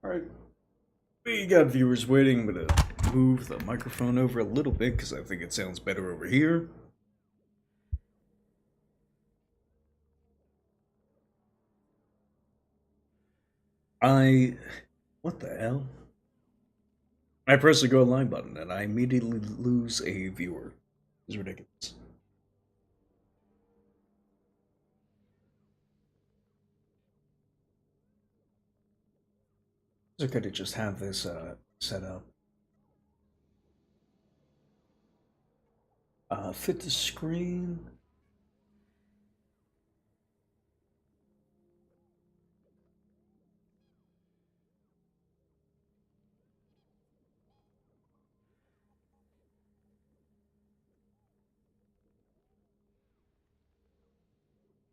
Alright, we got viewers waiting. I'm gonna move the microphone over a little bit because I think it sounds better over here. What the hell? I press the go live button and I immediately lose a viewer. It's ridiculous. So could it just have this set up? Fit the screen.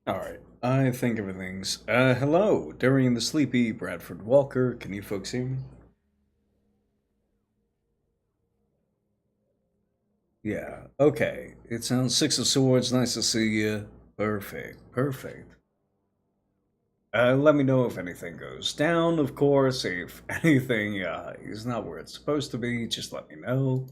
Alright, I think everything's... hello, Darian the Sleepy, Bradford Walker, can you folks hear me? Yeah, okay. It sounds Six of Swords, nice to see you. Perfect, perfect. Let me know if anything goes down, of course. If anything is not where it's supposed to be, just let me know.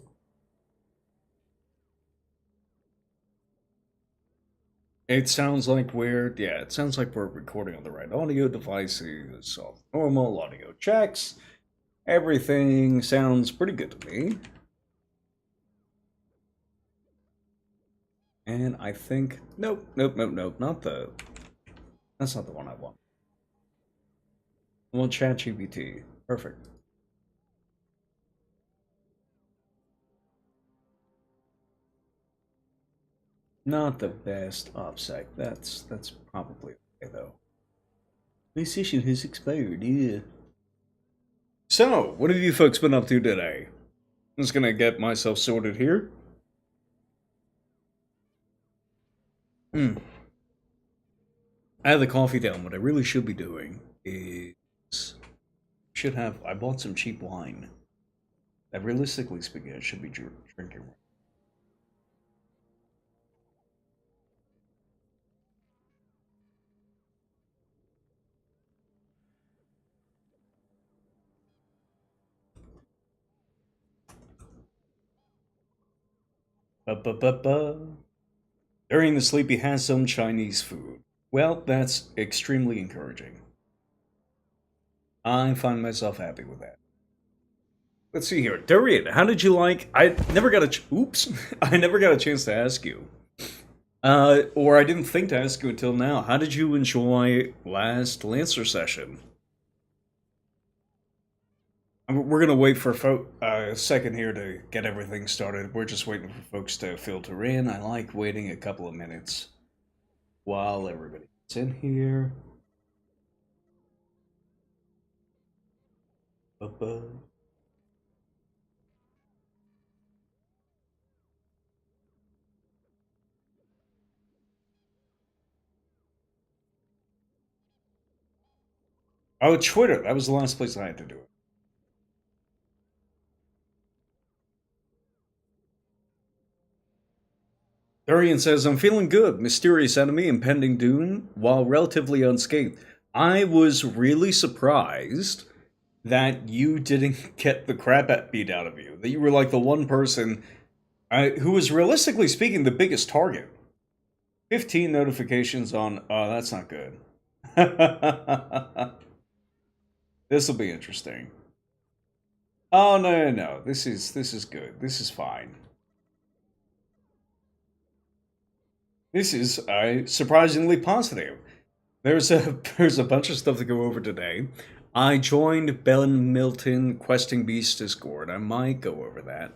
It sounds like it sounds like we're recording on the right audio devices, all normal audio checks. Everything sounds pretty good to me. And I think, nope, that's not the one I want. I want ChatGPT. Perfect. Not the best OPSEC. That's probably okay though. My session has expired, yeah. So, what have you folks been up to today? I'm just gonna get myself sorted here. I have the coffee down. What I really should be doing is I bought some cheap wine that, realistically speaking, I should be drinking. During the sleep, he has some Chinese food. Well, that's extremely encouraging. I find myself happy with that. Let's see here, Darian. How did you like? I never got a oops. I never got a chance to ask you. Or I didn't think to ask you until now. How did you enjoy last Lancer session? We're gonna wait for a second here to get everything started. We're just waiting for folks to filter in. I like waiting a couple of minutes while everybody gets in here. Oh, Twitter. That was the last place I had to do it. Darian says, I'm feeling good. Mysterious enemy, impending doom, while relatively unscathed. I was really surprised that you didn't get the crap beat out of you. That you were like the one person who was, realistically speaking, the biggest target. 15 notifications on, oh, that's not good. This will be interesting. Oh, no. This is good. This is fine. This is surprisingly positive. There's a bunch of stuff to go over today. I joined Ben Milton Questing Beast Discord. I might go over that.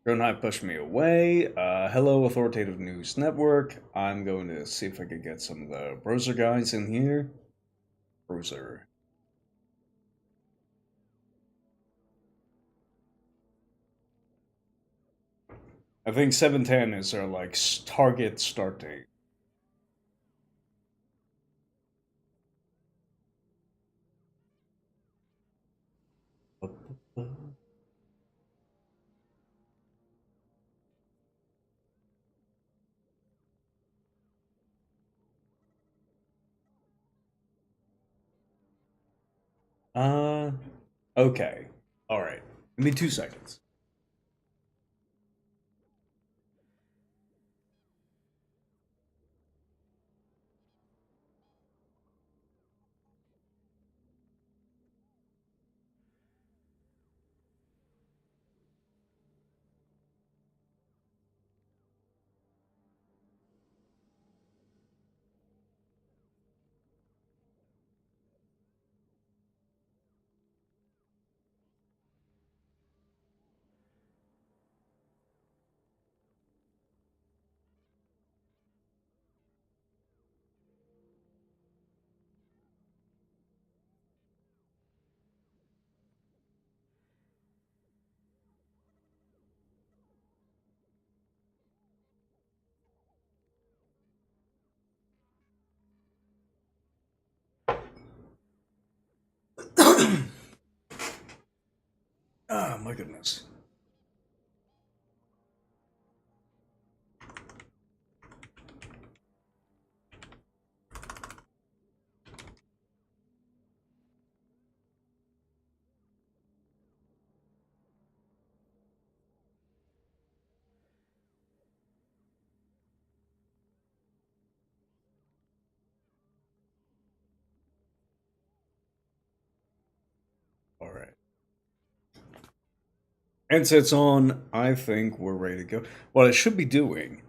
Don't push me away. Hello, Authoritative News Network. I'm going to see if I can get some of the browser guys in here. Browser. I think 7:10 is our target start date. Uh, okay. Alright. Give me 2 seconds. Oh, my goodness. Alright. Headsets on. I think we're ready to go. What I should be doing,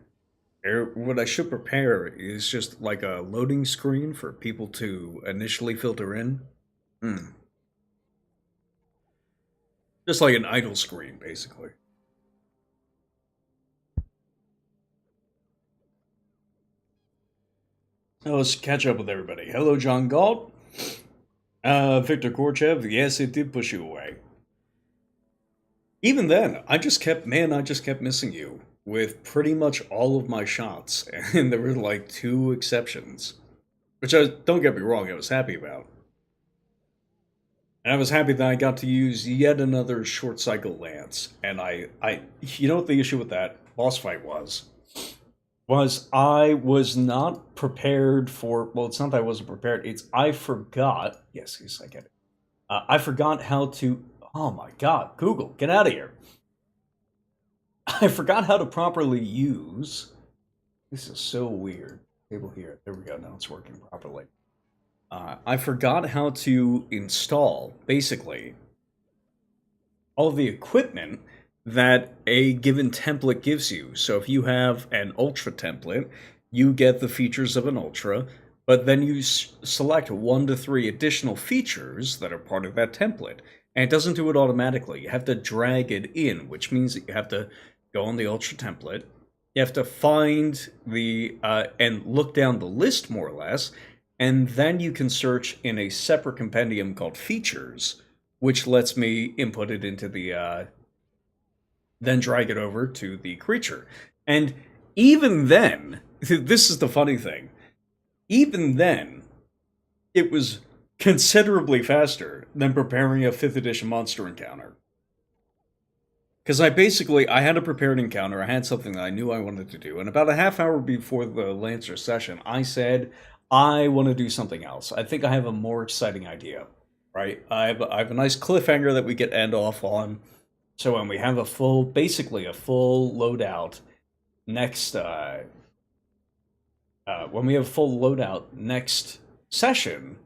or what I should prepare, is just like a loading screen for people to initially filter in. Hmm. Just like an idle screen, basically. Now let's catch up with everybody. Hello, John Galt. Victor Korchev. Yes, it did push you away. Even then, I just kept missing you with pretty much all of my shots, and there were like 2 exceptions, which I don't get me wrong, I was happy about. And I was happy that I got to use yet another short cycle lance. And you know what the issue with that boss fight was I was not prepared for. Well, it's not that I wasn't prepared. It's I forgot. Yes, yes, I get it. I forgot how to. Oh my God, Google, get out of here! I forgot how to properly use. This is so weird. Table here. There we go. Now it's working properly. I forgot how to install, basically, all of the equipment that a given template gives you. So if you have an Ultra template, you get the features of an Ultra, but then you select 1 to 3 additional features that are part of that template. And it doesn't do it automatically. You have to drag it in, which means that you have to go on the Ultra template. You have to find and look down the list more or less, and then you can search in a separate compendium called features, which lets me input it into then drag it over to the creature. And even then, this is the funny thing, even then, it was considerably faster than preparing a 5th edition monster encounter. Because I had a prepared encounter, I had something that I knew I wanted to do, and about a half hour before the Lancer session, I said, I want to do something else. I think I have a more exciting idea, right? I have a nice cliffhanger that we get end off on. So when we have basically a full loadout next, when we have a full loadout next session,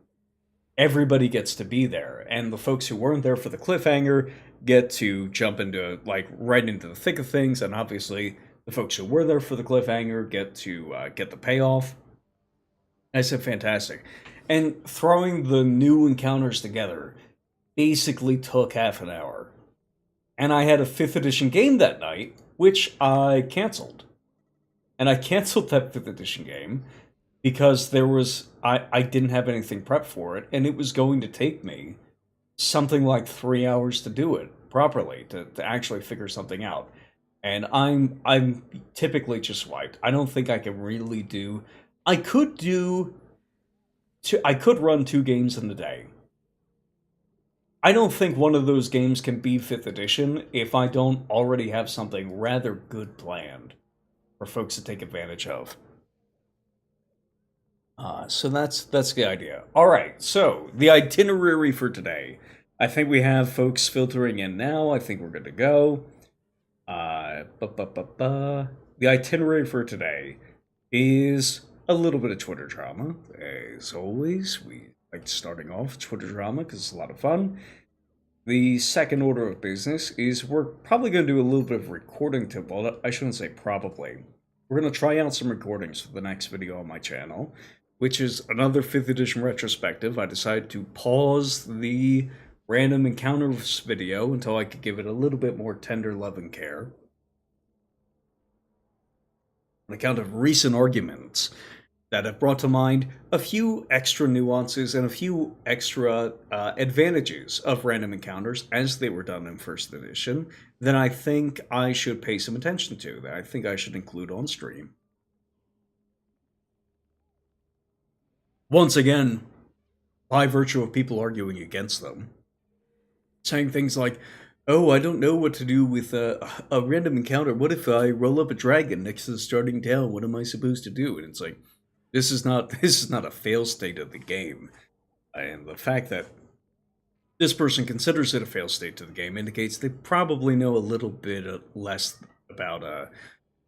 everybody gets to be there, and the folks who weren't there for the cliffhanger get to jump into right into the thick of things, and obviously the folks who were there for the cliffhanger get to get the payoff. I said fantastic, and throwing the new encounters together basically took half an hour. And I had a 5th edition game that night, which I canceled. And I canceled that 5th edition game because I didn't have anything prepped for it, and it was going to take me something like 3 hours to do it properly, to actually figure something out. And I'm typically just wiped. I don't think I can really do. I could run 2 games in the day. I don't think one of those games can be 5th edition if I don't already have something rather good planned for folks to take advantage of. So that's the idea. All right. So the itinerary for today. I think we have folks filtering in now. I think we're good to go. The itinerary for today is a little bit of Twitter drama. As always, we like starting off Twitter drama because it's a lot of fun. The second order of business is we're probably going to do a little bit of recording tip. Well, I shouldn't say probably. We're going to try out some recordings for the next video on my channel, which is another 5th edition retrospective. I decided to pause the random encounters video until I could give it a little bit more tender love and care on account of recent arguments that have brought to mind a few extra nuances and a few extra advantages of random encounters as they were done in first edition that I think I should pay some attention to, that I think I should include on stream. Once again, by virtue of people arguing against them, saying things like, oh, I don't know what to do with a random encounter. What if I roll up a dragon next to the starting town? What am I supposed to do? And it's like, this is not a fail state of the game, and the fact that this person considers it a fail state to the game indicates they probably know a little bit less about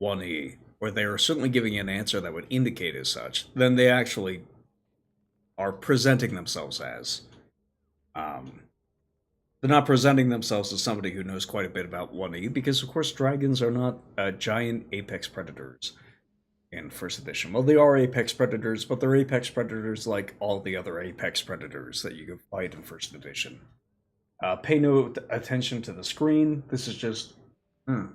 1E, or they are certainly giving an answer that would indicate as such than they actually are presenting themselves as. They're not presenting themselves as somebody who knows quite a bit about 1E because, of course, dragons are not giant apex predators in first edition. Well, they are apex predators, but they're apex predators like all the other apex predators that you can fight in first edition. Pay no attention to the screen. This is just... I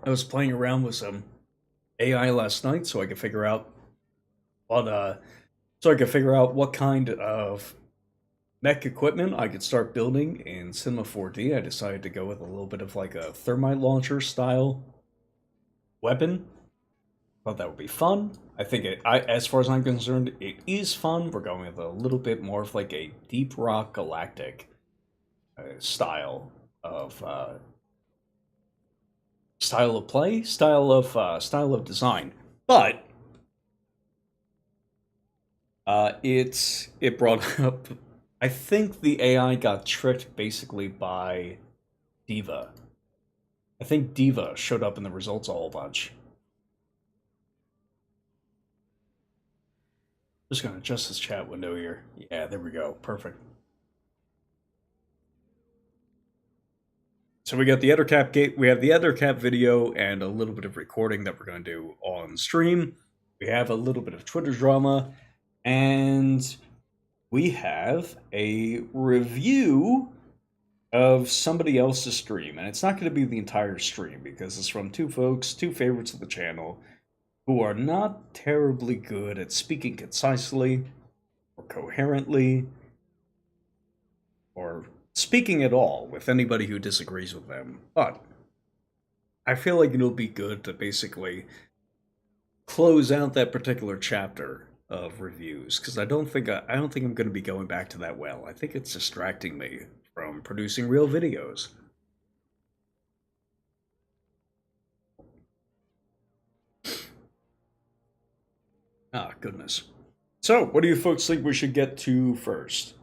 was playing around with some AI last night so I could figure out what kind of mech equipment I could start building in Cinema 4D. I decided to go with a little bit of like a thermite launcher style weapon. Thought that would be fun. I think as far as I'm concerned, it is fun. We're going with a little bit more of like a Deep Rock Galactic style of play, style of design. But it brought up. I think the AI got tricked basically by Diva. I think Diva showed up in the results a whole bunch. Just gonna adjust this chat window here. Yeah, there we go. Perfect. So we got the Ethercap gate. We have the Ethercap video and a little bit of recording that we're gonna do on stream. We have a little bit of Twitter drama, and we have a review of somebody else's stream. And it's not going to be the entire stream because it's from two folks, two favorites of the channel, who are not terribly good at speaking concisely or coherently or speaking at all with anybody who disagrees with them. But I feel like it'll be good to basically close out that particular chapter of reviews because I don't think I'm going to be going back to that well. I think it's distracting me from producing real videos. Ah, goodness. So, what do you folks think we should get to first?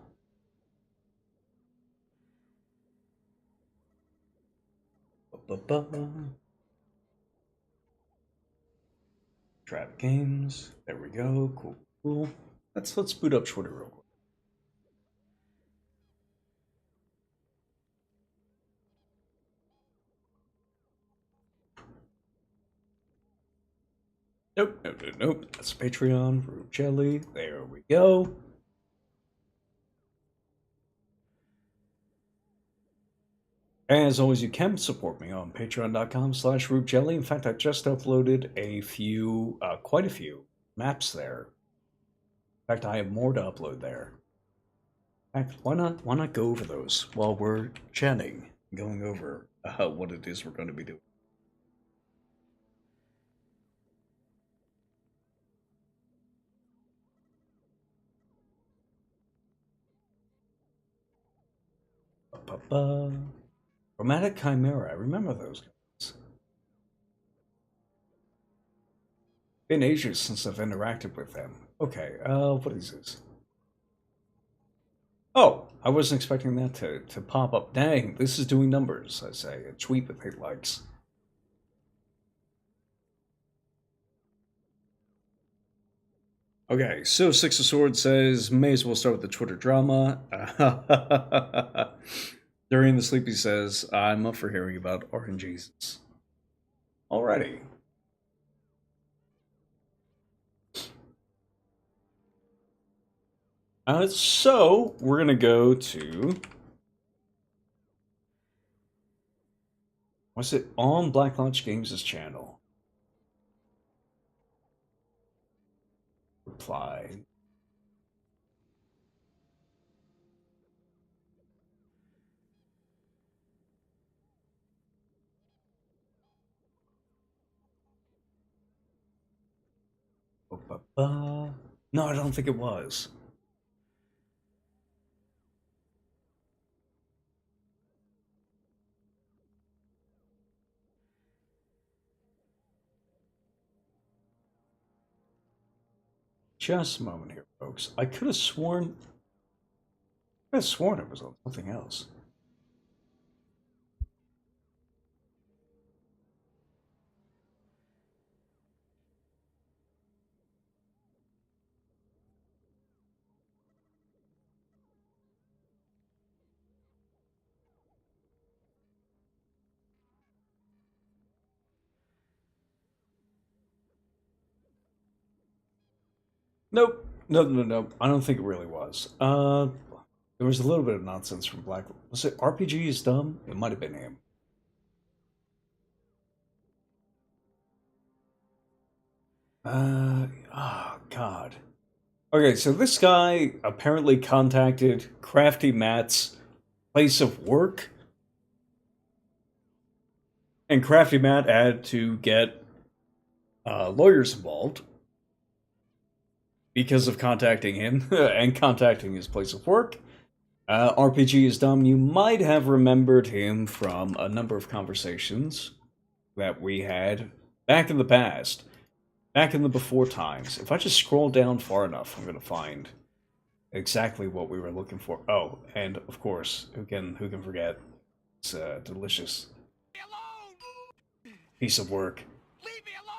Trap games. There we go. Cool, cool. Let's boot up Twitter real quick. Nope. That's Patreon, Root Jelly. There we go. As always, you can support me on patreon.com/rootjelly. In fact, I just uploaded quite a few maps there. In fact, I have more to upload there. In fact, why not go over those while we're chatting, going over what it is we're going to be doing. Chromatic Chimera, I remember those guys. Been ages since I've interacted with them. Okay, what is this? Oh, I wasn't expecting that to pop up. Dang, this is doing numbers, I say. A tweet with 8 likes. Okay, so Six of Swords says, may as well start with the Twitter drama. During the Sleepy says, I'm up for hearing about RNGs. Alrighty. So, we're going to go to... Was it on Black Launch Games' channel? Reply. No, I don't think it was. Just a moment here, folks. I could have sworn it was on something else. Nope. No. I don't think it really was. There was a little bit of nonsense from Black. Was it RPG is dumb? It might have been him. Oh, God. Okay, so this guy apparently contacted Crafty Matt's place of work. And Crafty Matt had to get lawyers involved because of contacting him and contacting his place of work. RPG is dumb. You might have remembered him from a number of conversations that we had back in the past, back in the before times. If I just scroll down far enough, I'm going to find exactly what we were looking for. Oh, and of course, who can forget? It's a delicious piece of work. Leave me alone!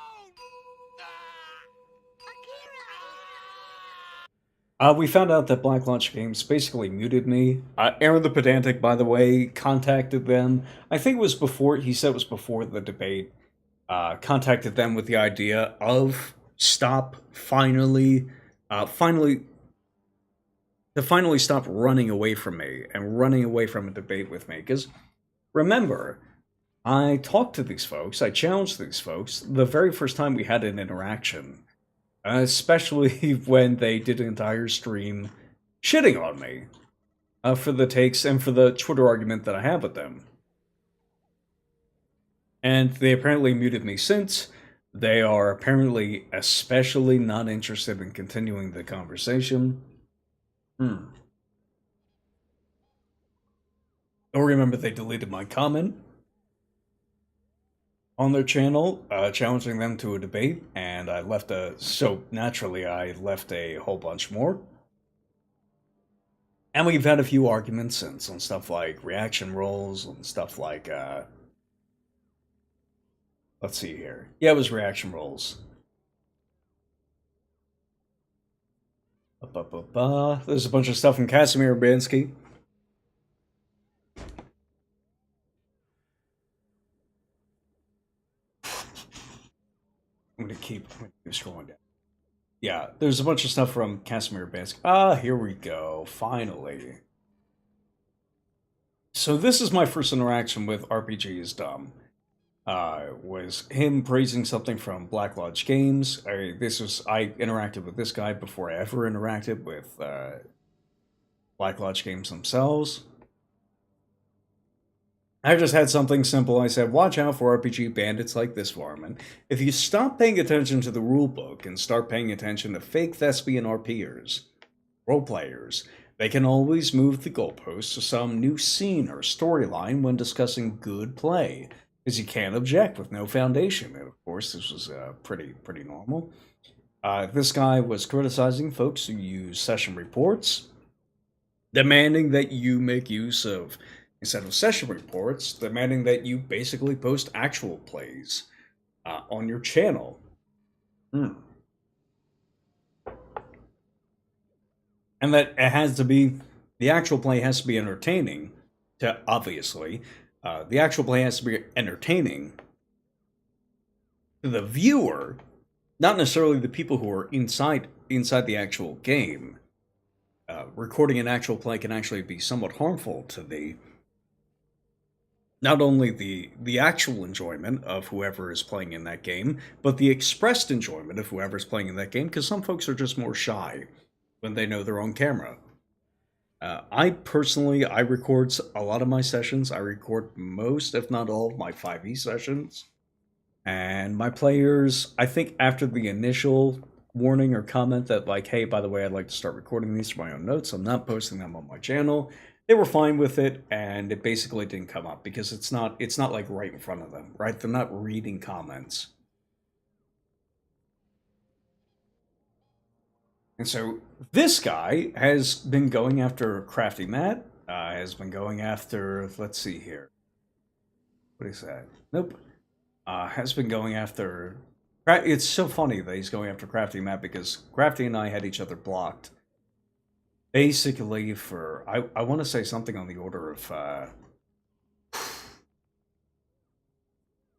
We found out that Black Launch Games basically muted me. Aaron the Pedantic, by the way, contacted them. I think it was before, he said it was before the debate. Contacted them with the idea of finally stop running away from me and running away from a debate with me. Because remember, I talked to these folks, I challenged these folks the very first time we had an interaction. Especially when they did an entire stream shitting on me for the takes and for the Twitter argument that I have with them. And they apparently muted me since. They are apparently especially not interested in continuing the conversation. Or remember, they deleted my comment on their channel, challenging them to a debate, and I left so naturally I left a whole bunch more. And we've had a few arguments since on stuff like reaction rolls and stuff like, let's see here. Yeah, it was reaction rolls. There's a bunch of stuff from Casimir Bansky. I'm gonna keep scrolling down. Yeah, there's a bunch of stuff from Casimir Bansky. Here we go, finally. So this is my first interaction with RPG is Dumb. Was him praising something from Black Lodge Games. I interacted with this guy before I ever interacted with Black Lodge Games themselves. I just had something simple. I said, watch out for RPG bandits like this, Varman. If you stop paying attention to the rulebook and start paying attention to fake thespian RPers, roleplayers, they can always move the goalposts to some new scene or storyline when discussing good play. because you can't object with no foundation. And of course, this was pretty normal. This guy was criticizing folks who use session reports, demanding that you make use of, instead of session reports, demanding that you basically post actual plays on your channel. Hmm. And that it has to be, the actual play has to be entertaining, to obviously. The actual play has to be entertaining to the viewer, not necessarily the people who are inside the actual game. Recording an actual play can actually be somewhat harmful to the not only the actual enjoyment of whoever is playing in that game, but the expressed enjoyment of whoever is playing in that game, because some folks are just more shy when they know they're on camera. I personally, I record a lot of my sessions. I record most, if not all, of my 5e sessions. And my players, I think after the initial warning or comment that like, hey, by the way, I'd like to start recording these for my own notes, I'm not posting them on my channel, they were fine with it, and it basically didn't come up because it's not like right in front of them, right? They're not reading comments. And so this guy has been going after Crafty Matt, has been going after, let's see here. What is that? Nope. Has been going after... It's so funny that he's going after Crafty Matt because Crafty and I had each other blocked. Basically for, I want to say something on the order of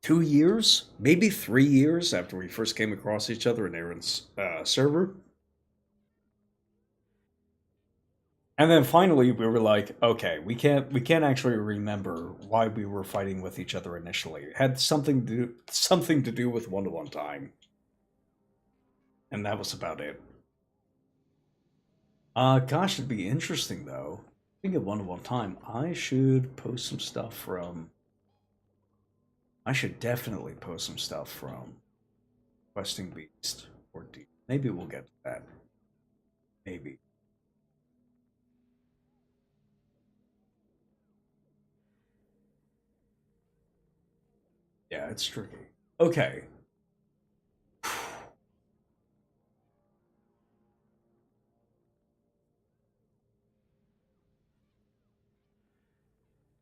2 years? Maybe 3 years after we first came across each other in Aaron's server. And then finally we were like, okay, we can't actually remember why we were fighting with each other initially. It had something to do with one-to-one time. And that was about it. Gosh, it'd be interesting though. Speaking of one-to-one time, I should post some stuff from... I should definitely post some stuff from Questing Beast or D. Maybe we'll get to that. Maybe. Yeah, it's tricky. Okay.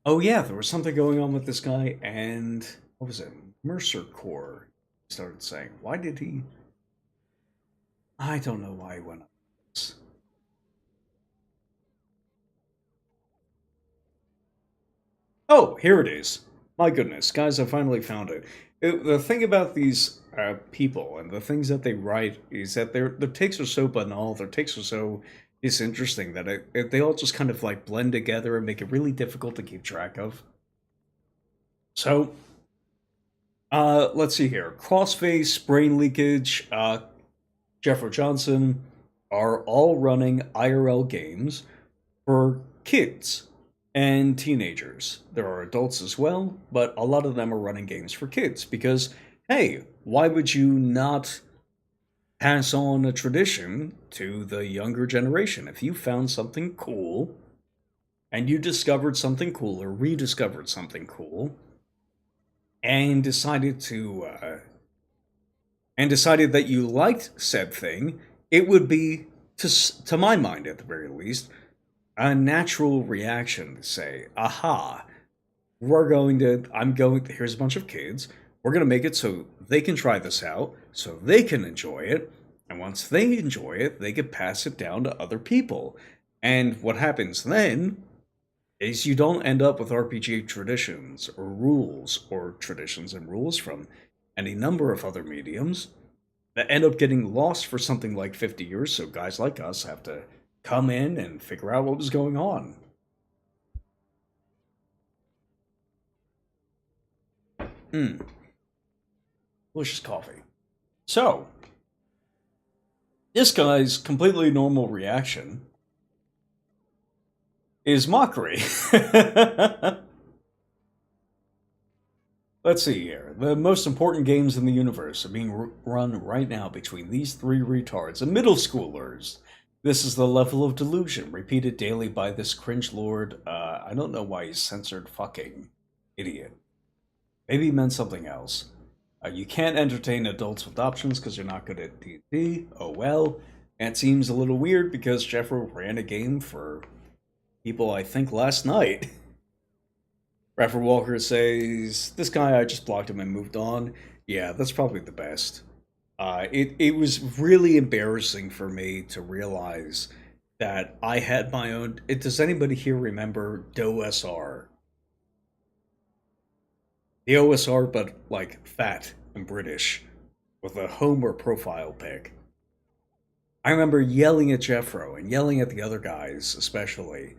Oh yeah, there was something going on with this guy, and what was it? Mercer Core started saying. Why did he? I don't know why he went on this. Oh, here it is. My goodness, guys, I finally found it. The thing about these people and the things that they write is that their takes are so banal, their takes are so disinteresting that they all just kind of like blend together and make it really difficult to keep track of. So, let's see here. Crossface, Brain Leakage, Jeffro Johnson are all running IRL games for kids and teenagers. There are adults as well, but a lot of them are running games for kids because, hey, why would you not pass on a tradition to the younger generation? If you found something cool and you discovered something cool or rediscovered something cool and decided that you liked said thing, it would be, to my mind at the very least, a natural reaction to say, aha, here's a bunch of kids, we're going to make it so they can try this out, so they can enjoy it, and once they enjoy it, they can pass it down to other people. And what happens then is you don't end up with RPG traditions or rules or traditions and rules from any number of other mediums that end up getting lost for something like 50 years, so guys like us have to come in and figure out what was going on. Delicious coffee. So, this guy's completely normal reaction is mockery. Let's see here. The most important games in the universe are being run right now between these three retards and middle schoolers. This is the level of delusion repeated daily by this cringe lord. I don't know why he's censored fucking idiot. Maybe he meant something else. You can't entertain adults with options because you're not good at D&D. Oh well. And it seems a little weird because Jeffro ran a game for people, I think, last night. Bradford Walker says, "This guy, I just blocked him and moved on." Yeah, that's probably the best. It was really embarrassing for me to realize that I had my own. Does anybody here remember DOSR? The OSR, but like fat and British, with a Homer profile pic. I remember yelling at Jeffro and yelling at the other guys, especially.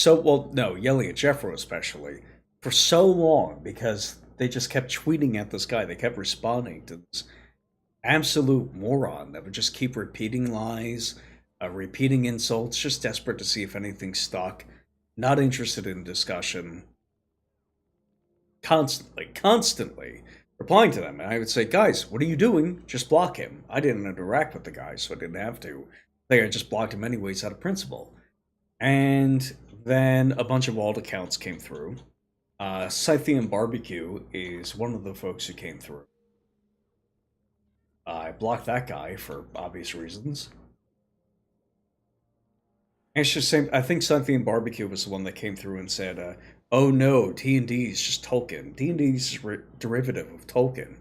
No, yelling at Jeffro especially for so long because they just kept tweeting at this guy. They kept responding to this absolute moron that would just keep repeating lies, repeating insults, just desperate to see if anything stuck, not interested in discussion, constantly replying to them. And I would say, guys, what are you doing? Just block him. I didn't interact with the guy, so I didn't have to. I think I just blocked him anyways out of principle. And then a bunch of alt accounts came through. Scythian Barbecue is one of the folks who came through. I blocked that guy for obvious reasons. And it's just same. I think Scythian Barbecue was the one that came through and said, "Oh no, D&D is just Tolkien. D&D is derivative of Tolkien."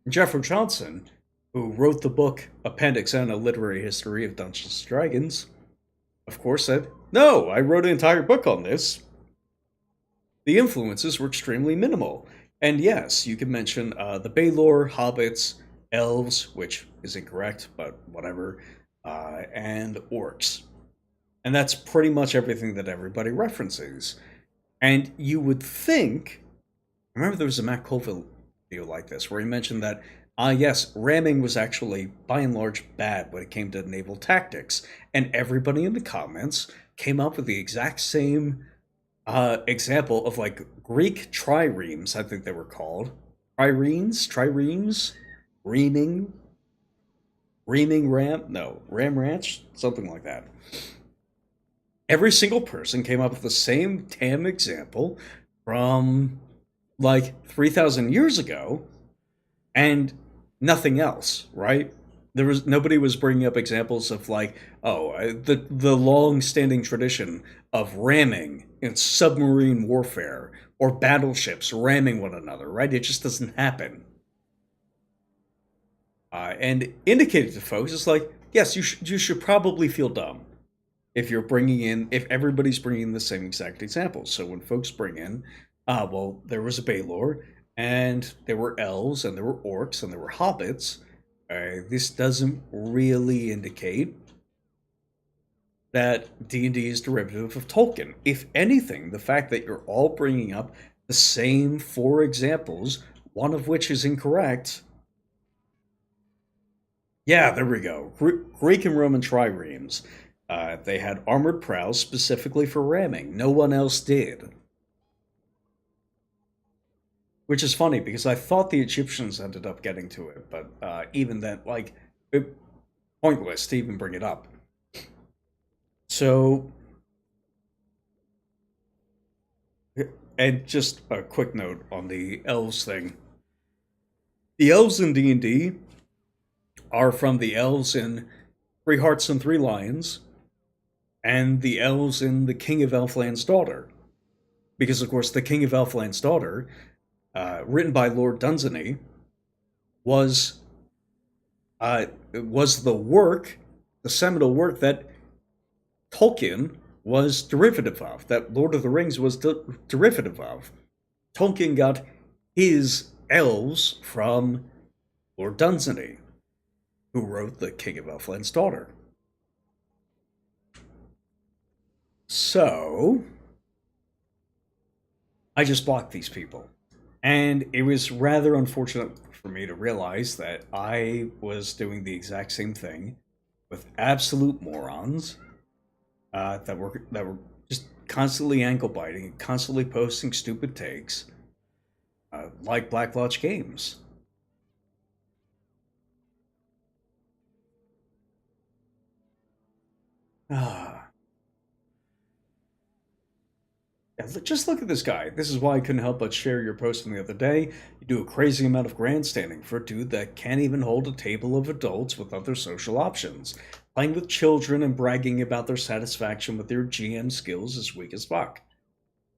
And Jeffrey Johnson, who wrote the book Appendix N: A Literary History of Dungeons and Dragons, of course said, "No, I wrote an entire book on this. The influences were extremely minimal." And yes, you can mention the Baelor, hobbits, elves, which is incorrect, but whatever, and orcs. And that's pretty much everything that everybody references. And you would think, I remember there was a Matt Colville video like this where he mentioned that, yes, ramming was actually by and large bad when it came to naval tactics. And everybody in the comments came up with the exact same example of like Greek triremes, I think they were called. Triremes, reaming, ram ranch, something like that. Every single person came up with the same damn example from like 3,000 years ago and nothing else, right? There was nobody was bringing up examples of like, the long-standing tradition of ramming in submarine warfare or battleships ramming one another, right? It just doesn't happen. And indicated to folks, it's like, yes, you should probably feel dumb if everybody's bringing the same exact examples. So when folks bring in, well, there was a Baelor, and there were elves, and there were orcs, and there were hobbits. This doesn't really indicate that D&D is derivative of Tolkien. If anything, the fact that you're all bringing up the same four examples, one of which is incorrect. Yeah, there we go. Greek and Roman triremes. They had armored prows specifically for ramming. No one else did. Which is funny because I thought the Egyptians ended up getting to it, but even then, like, pointless to even bring it up. So, and just a quick note on the elves thing. The elves in D&D are from the elves in Three Hearts and Three Lions, and the elves in The King of Elfland's Daughter. Because, of course, The King of Elfland's Daughter, written by Lord Dunsany, was the seminal work that Tolkien was derivative of, that Lord of the Rings was derivative of. Tolkien got his elves from Lord Dunsany, who wrote The King of Elfland's Daughter. So, I just blocked these people. And it was rather unfortunate for me to realize that I was doing the exact same thing with absolute morons that were just constantly ankle biting, constantly posting stupid takes, like Black Lodge Games. Ah, Just look at this guy. This is why I couldn't help but share your post from the other day. You do a crazy amount of grandstanding for a dude that can't even hold a table of adults with other social options. Playing with children and bragging about their satisfaction with their GM skills is weak as fuck.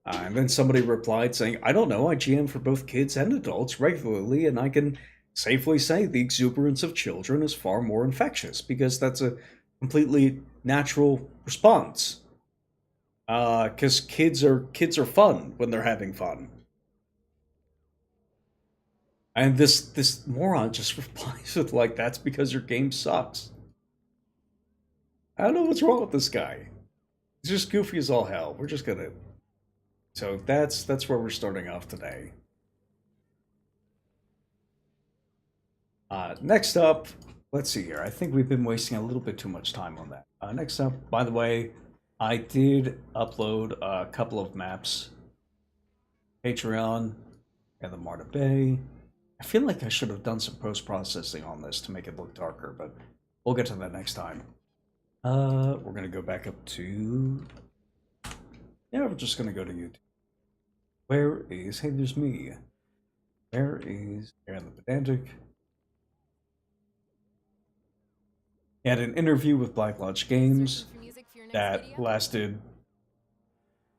And then somebody replied saying, I don't know, I GM for both kids and adults regularly, and I can safely say the exuberance of children is far more infectious because that's a completely natural response. Because kids are fun when they're having fun. And this moron just replies with like, "That's because your game sucks." I don't know what's wrong with this guy. He's just goofy as all hell. We're just gonna. So that's where we're starting off today. Next up, let's see here. I think we've been wasting a little bit too much time on that. Next up, by the way, I did upload a couple of maps, Patreon, and the Marta Bay. I feel like I should have done some post-processing on this to make it look darker, but we'll get to that next time. We're gonna go back up to... Yeah, we're just gonna go to YouTube. Where is... Hey, there's me. Where is Aaron the Pedantic? He had an interview with Black Lodge Games that lasted,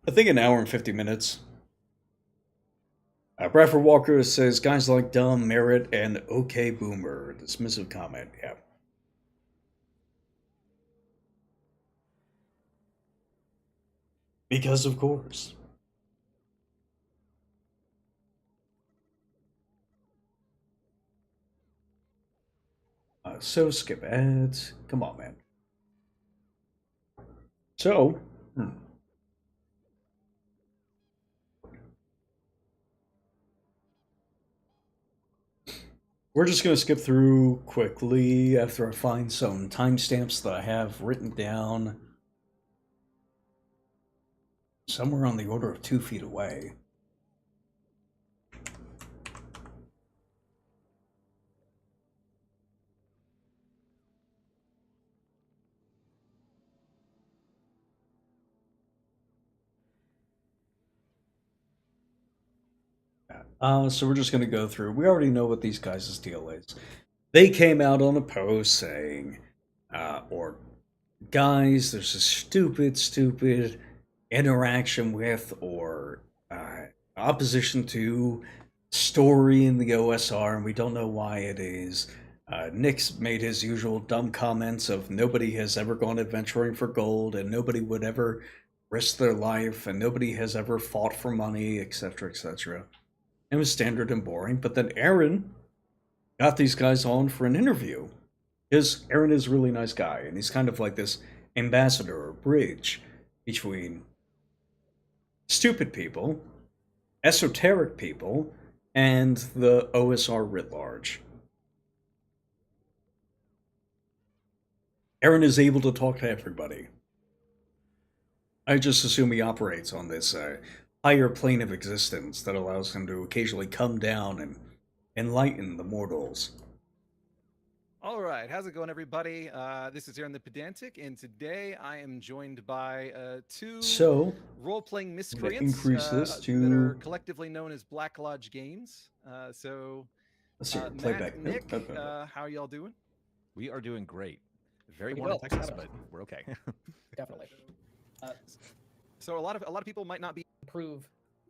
I think, an hour and 50 minutes. Bradford Walker says, guys like Dumb, Merit, and OK Boomer. Dismissive comment, yeah. Because of course. So skip ads. Come on, man. So, we're just going to skip through quickly after I find some timestamps that I have written down somewhere on the order of 2 feet away. So we're just going to go through. We already know what these guys' deal is. They came out on a post saying, or guys, there's a stupid interaction with or opposition to story in the OSR, and we don't know why it is. Nick's made his usual dumb comments of nobody has ever gone adventuring for gold, and nobody would ever risk their life, and nobody has ever fought for money, etc., etc. It was standard and boring, but then Aaron got these guys on for an interview. Because Aaron is a really nice guy, and he's kind of like this ambassador or bridge between stupid people, esoteric people, and the OSR writ large. Aaron is able to talk to everybody. I just assume he operates on this higher plane of existence that allows him to occasionally come down and enlighten the mortals. All right, how's it going, everybody? This is Aaron the Pedantic, and today I am joined by two role-playing miscreants increase this to... that are collectively known as Black Lodge Games. Let's see, playback. Nick, how are y'all doing? We are doing great. Very warm in Texas, but we're okay. Definitely. So a lot of people might not be improve.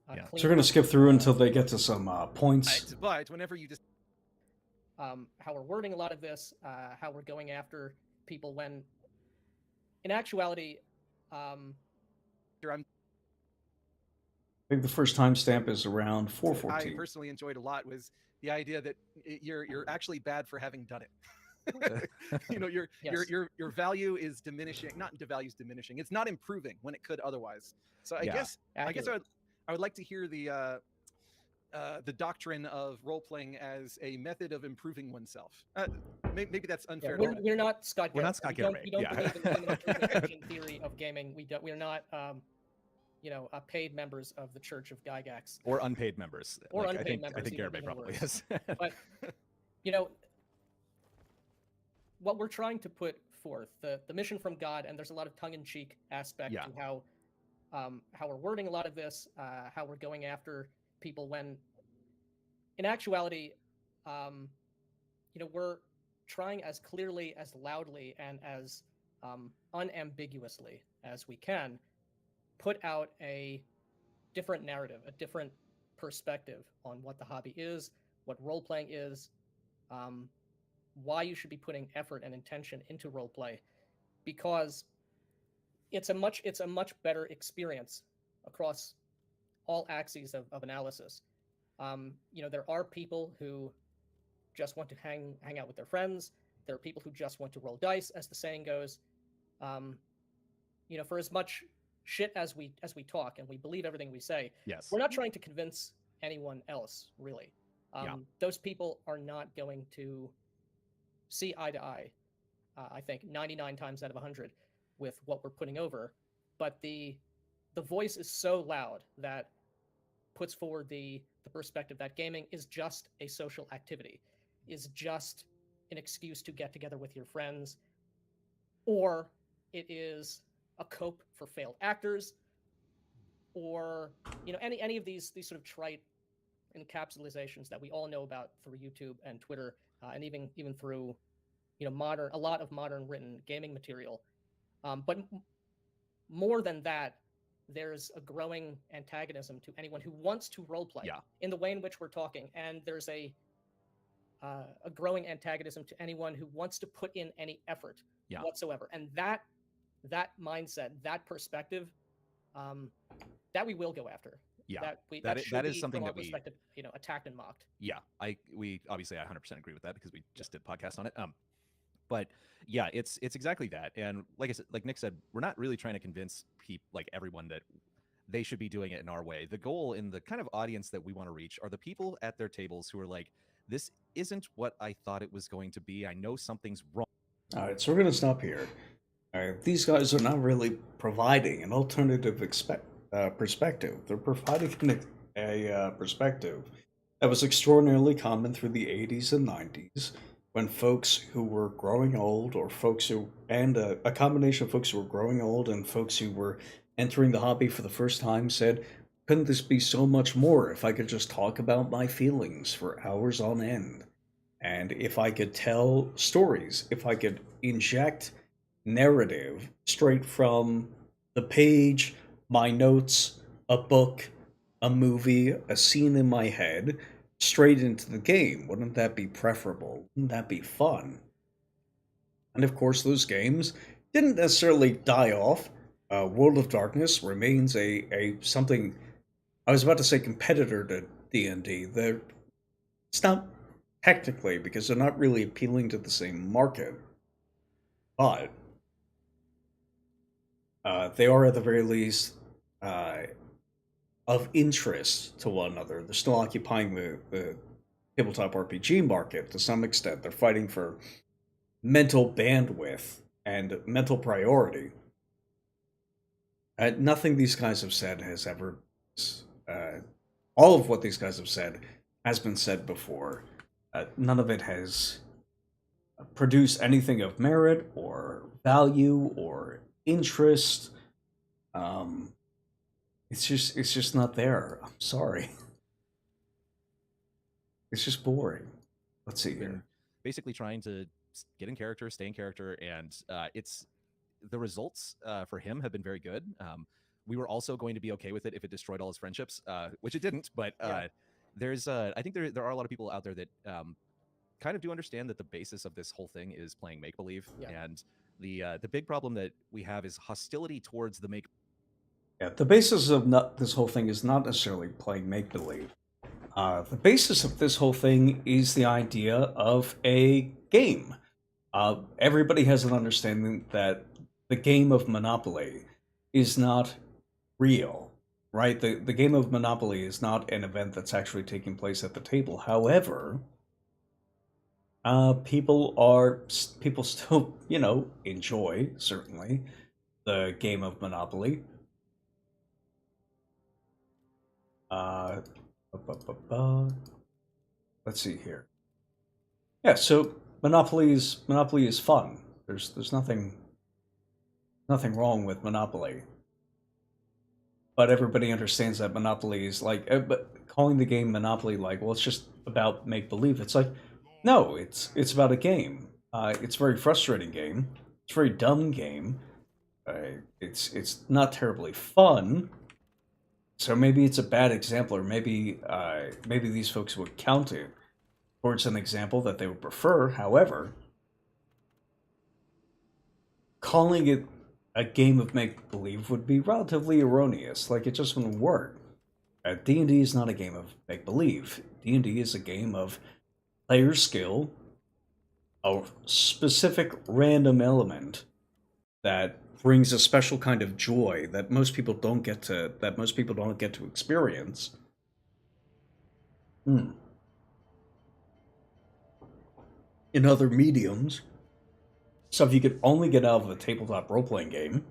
So we're gonna skip through until they get to some points. But whenever you just how we're wording a lot of this, how we're going after people when, in actuality, I think the first timestamp is around 4:14. I personally enjoyed a lot was the idea that you're actually bad for having done it. You know, your value is diminishing. Not the value is diminishing. It's not improving when it could otherwise. So I guess I would like to hear the doctrine of role playing as a method of improving oneself. Maybe that's unfair. Yeah, we're not Scott. We're not Scott Garrett. We don't believe in the theory of gaming. We're not. Paid members of the Church of Gygax. Or unpaid members. Or unpaid members. I think Garrett probably is. But, what we're trying to put forth, the mission from God, and there's a lot of tongue-in-cheek aspect to how how we're wording a lot of this, how we're going after people when, in actuality, we're trying as clearly, as loudly, and as unambiguously as we can put out a different narrative, a different perspective on what the hobby is, what role playing is, why you should be putting effort and intention into role play, because it's a much better experience across all axes of analysis. There are people who just want to hang out with their friends. There are people who just want to roll dice, as the saying goes. For as much shit as we talk and we believe everything we say, Yes. we're not trying to convince anyone else, really. Those people are not going to see eye to eye, I think 99 times out of 100 with what we're putting over, but the voice is so loud that puts forward the perspective that gaming is just a social activity, is just an excuse to get together with your friends, or it is a cope for failed actors, or any of these sort of trite encapsulations that we all know about through YouTube and Twitter, and even through a lot of modern written gaming material. But more than that, there's a growing antagonism to anyone who wants to roleplay in the way in which we're talking, and there's a growing antagonism to anyone who wants to put in any effort whatsoever. And that mindset, that perspective, that we will go after. Yeah, that is something that we attacked and mocked. Yeah, we obviously I 100% agree with that because we just did a podcast on it. But yeah, it's exactly that. And like I said, like Nick said, we're not really trying to convince everyone that they should be doing it in our way. The goal in the kind of audience that we want to reach are the people at their tables who are like, this isn't what I thought it was going to be. I know something's wrong. All right, so we're going to stop here. These guys are not really providing an alternative perspective. They're providing a perspective that was extraordinarily common through the 80s and 90s when folks who were growing old, or folks who, and a combination of folks who were growing old and folks who were entering the hobby for the first time said, couldn't this be so much more if I could just talk about my feelings for hours on end? And if I could tell stories, if I could inject narrative straight from the page, my notes, a book, a movie, a scene in my head, straight into the game, wouldn't that be preferable? Wouldn't that be fun? And of course, those games didn't necessarily die off. World of Darkness remains a something. I was about to say competitor to D&D. It's not technically, because they're not really appealing to the same market, but they are at the very least of interest to one another. They're still occupying the tabletop RPG market to some extent. They're fighting for mental bandwidth and mental priority. Nothing these guys have said has ever... all of what these guys have said has been said before. None of it has produced anything of merit or value or interest. It's just not there. I'm sorry. It's just boring. Let's see here. Basically trying to get in character, stay in character, and the results for him have been very good. We were also going to be okay with it if it destroyed all his friendships, which it didn't. But I think there are a lot of people out there that kind of do understand that the basis of this whole thing is playing make-believe, and the big problem that we have is hostility towards the make. Yeah, the basis of this whole thing is not necessarily playing make-believe. The basis of this whole thing is the idea of a game. Everybody has an understanding that the game of Monopoly is not real, right? The game of Monopoly is not an event that's actually taking place at the table. However, people still, enjoy, certainly, the game of Monopoly. Let's see here. Yeah, so Monopoly is fun. There's nothing wrong with Monopoly. but everybody understands that Monopoly is like, but calling the game Monopoly like, well, it's just about make believe. It's like, no, it's about a game. It's a very frustrating game. It's a very dumb game. It's not terribly fun. So maybe it's a bad example, or maybe maybe these folks would count it towards an example that they would prefer. However, calling it a game of make believe would be relatively erroneous. Like, it just wouldn't work. D&D is not a game of make believe. D&D is a game of player skill, a specific random element that brings a special kind of joy that most people don't get to experience. In other mediums, stuff you could only get out of a tabletop role-playing game.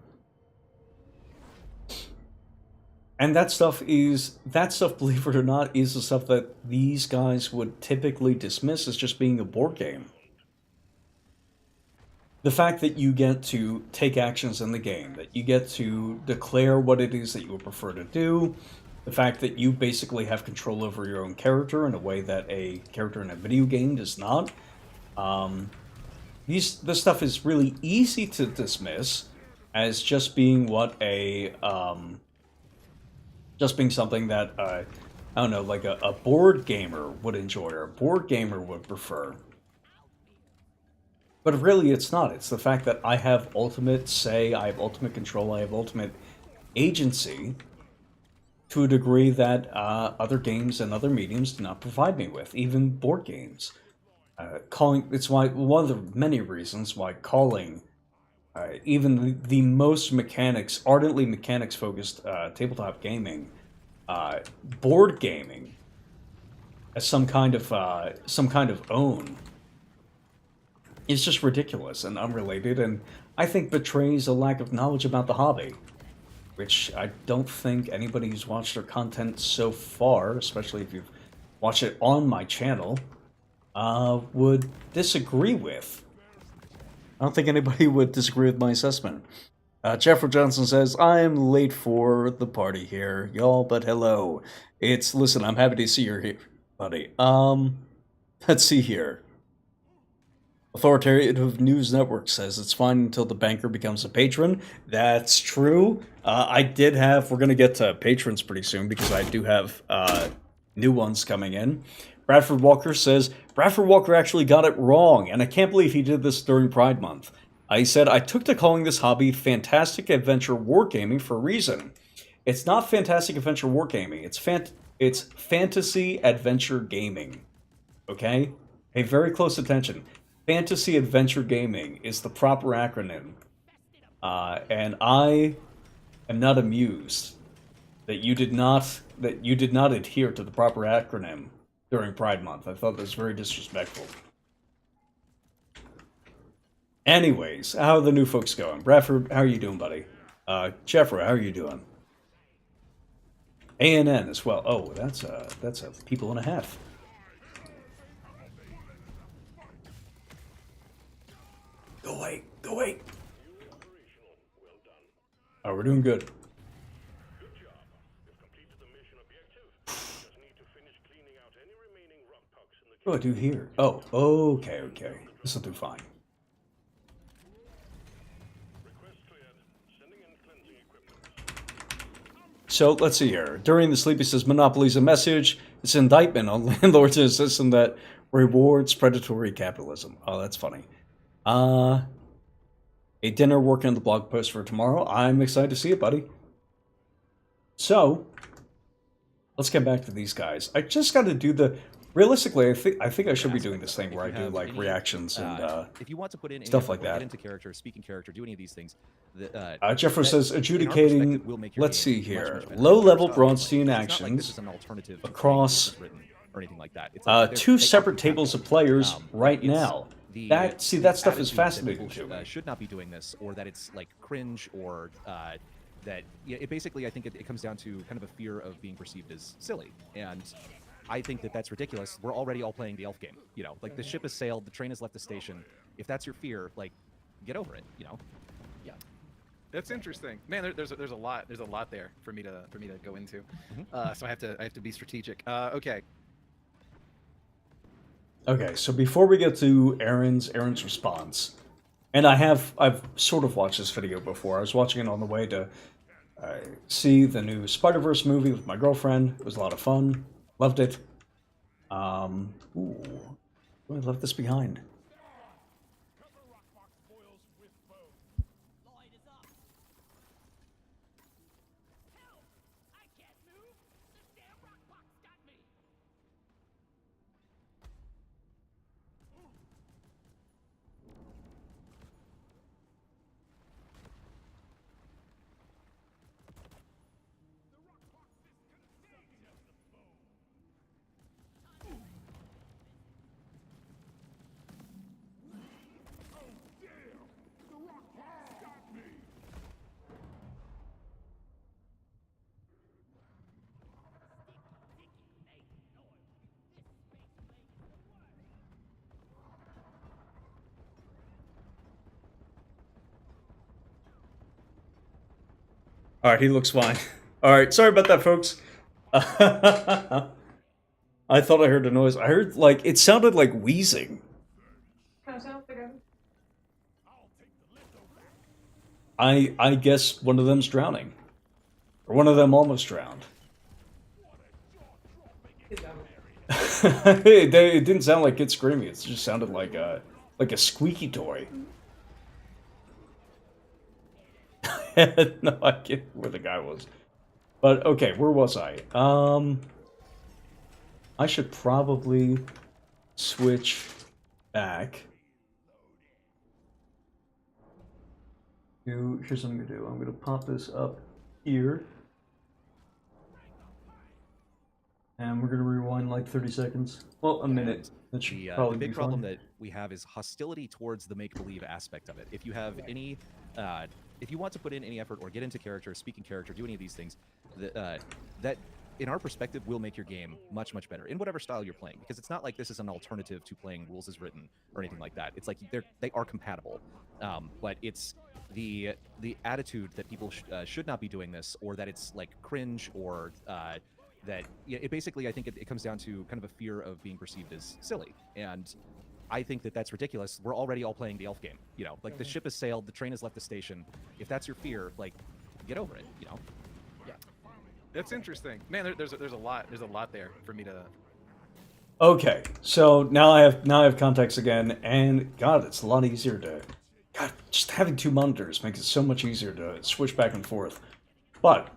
And that stuff, believe it or not, is the stuff that these guys would typically dismiss as just being a board game. The fact that you get to take actions in the game, that you get to declare what it is that you would prefer to do, the fact that you basically have control over your own character in a way that a character in a video game does not. This stuff is really easy to dismiss as just being just being something that, I don't know, like a board gamer would enjoy, or a board gamer would prefer. But really, it's not. It's the fact that I have ultimate say, I have ultimate control, I have ultimate agency to a degree that other games and other mediums do not provide me with, even board games. It's why one of the many reasons why calling even the most ardently mechanics-focused tabletop gaming, board gaming, as some kind of own, is just ridiculous and unrelated, and I think betrays a lack of knowledge about the hobby, which I don't think anybody who's watched our content so far, especially if you've watched it on my channel, would disagree with. I don't think anybody would disagree with my assessment. Jeffrey Johnson says, I am late for the party here, y'all, but hello. Listen, I'm happy to see you're here, buddy. Let's see here. Authoritative News Network says it's fine until the banker becomes a patron. That's true. We're going to get to patrons pretty soon because I do have new ones coming in. Bradford Walker says, Bradford Walker actually got it wrong, and I can't believe he did this during Pride Month. He said, I took to calling this hobby Fantastic Adventure Wargaming for a reason. It's not Fantastic Adventure Wargaming, it's Fantasy Adventure Gaming. Okay? Pay very close attention. Fantasy Adventure Gaming is the proper acronym. And I am not amused that you did not adhere to the proper acronym during Pride Month. I thought that was very disrespectful. Anyways, how are the new folks going? Bradford, how are you doing, buddy? Jeffrey, how are you doing? ANN as well. Oh, that's a people and a half. Go away. Oh, we're doing good. What do I do here? Oh, okay. This will do fine. So, let's see here. During the sleep, he says, Monopoly's a message. It's an indictment on landlords in a system that rewards predatory capitalism. Oh, that's funny. A dinner working on the blog post for tomorrow. I'm excited to see it, buddy. So, let's get back to these guys. I just got to do the... Realistically, I think I should be doing this thing where I do like reactions and if you want to put in stuff like that. Get into character, speak in character, do any of these things. Jeffrey says adjudicating. Let's see here. Low-level Braunstein actions across or anything like that. two separate tables of players right now. That stuff is fascinating to me. Should not be doing this, or that it's like cringe, or that it basically, I think it comes down to kind of a fear of being perceived as silly, and I think that that's ridiculous. We're already all playing the elf game, like the ship has sailed, the train has left the station. If that's your fear, like, get over it, Yeah. That's interesting, man. There's a lot there for me to go into. So I have to be strategic. Okay. Okay, so before we get to Aaron's response, and I've sort of watched this video before. I was watching it on the way to see the new Spider-Verse movie with my girlfriend. It was a lot of fun. Loved it. Ooh, I left this behind. Alright, he looks fine. Alright, sorry about that, folks. I thought I heard a noise. I heard, like, it sounded like wheezing. I guess one of them's drowning. Or one of them almost drowned. It didn't sound like kids screaming. It just sounded like a squeaky toy. No idea where the guy was. But okay, where was I? I should probably switch back. Here's what I'm gonna do. I'm gonna pop this up here. And we're gonna rewind like 30 seconds. Well, a minute. That should probably the big be problem fine. that we have is hostility towards the make-believe aspect of it. If you have any, if you want to put in any effort or get into character, speak in character, do any of these things, that, in our perspective, will make your game much, much better in whatever style you're playing. Because it's not like this is an alternative to playing rules as written or anything like that. It's like they are compatible, but it's the attitude that people should not be doing this, or that it's like cringe, or that it basically, I think it comes down to kind of a fear of being perceived as silly. And I think that that's ridiculous. We're already all playing the elf game, you know, like the ship has sailed, the train has left the station. If that's your fear, like, get over it, you know? Yeah. That's interesting, man. There's a lot there for me to. Okay, so now I have context again, and God, it's a lot easier to. God, just having two monitors makes it so much easier to switch back and forth. But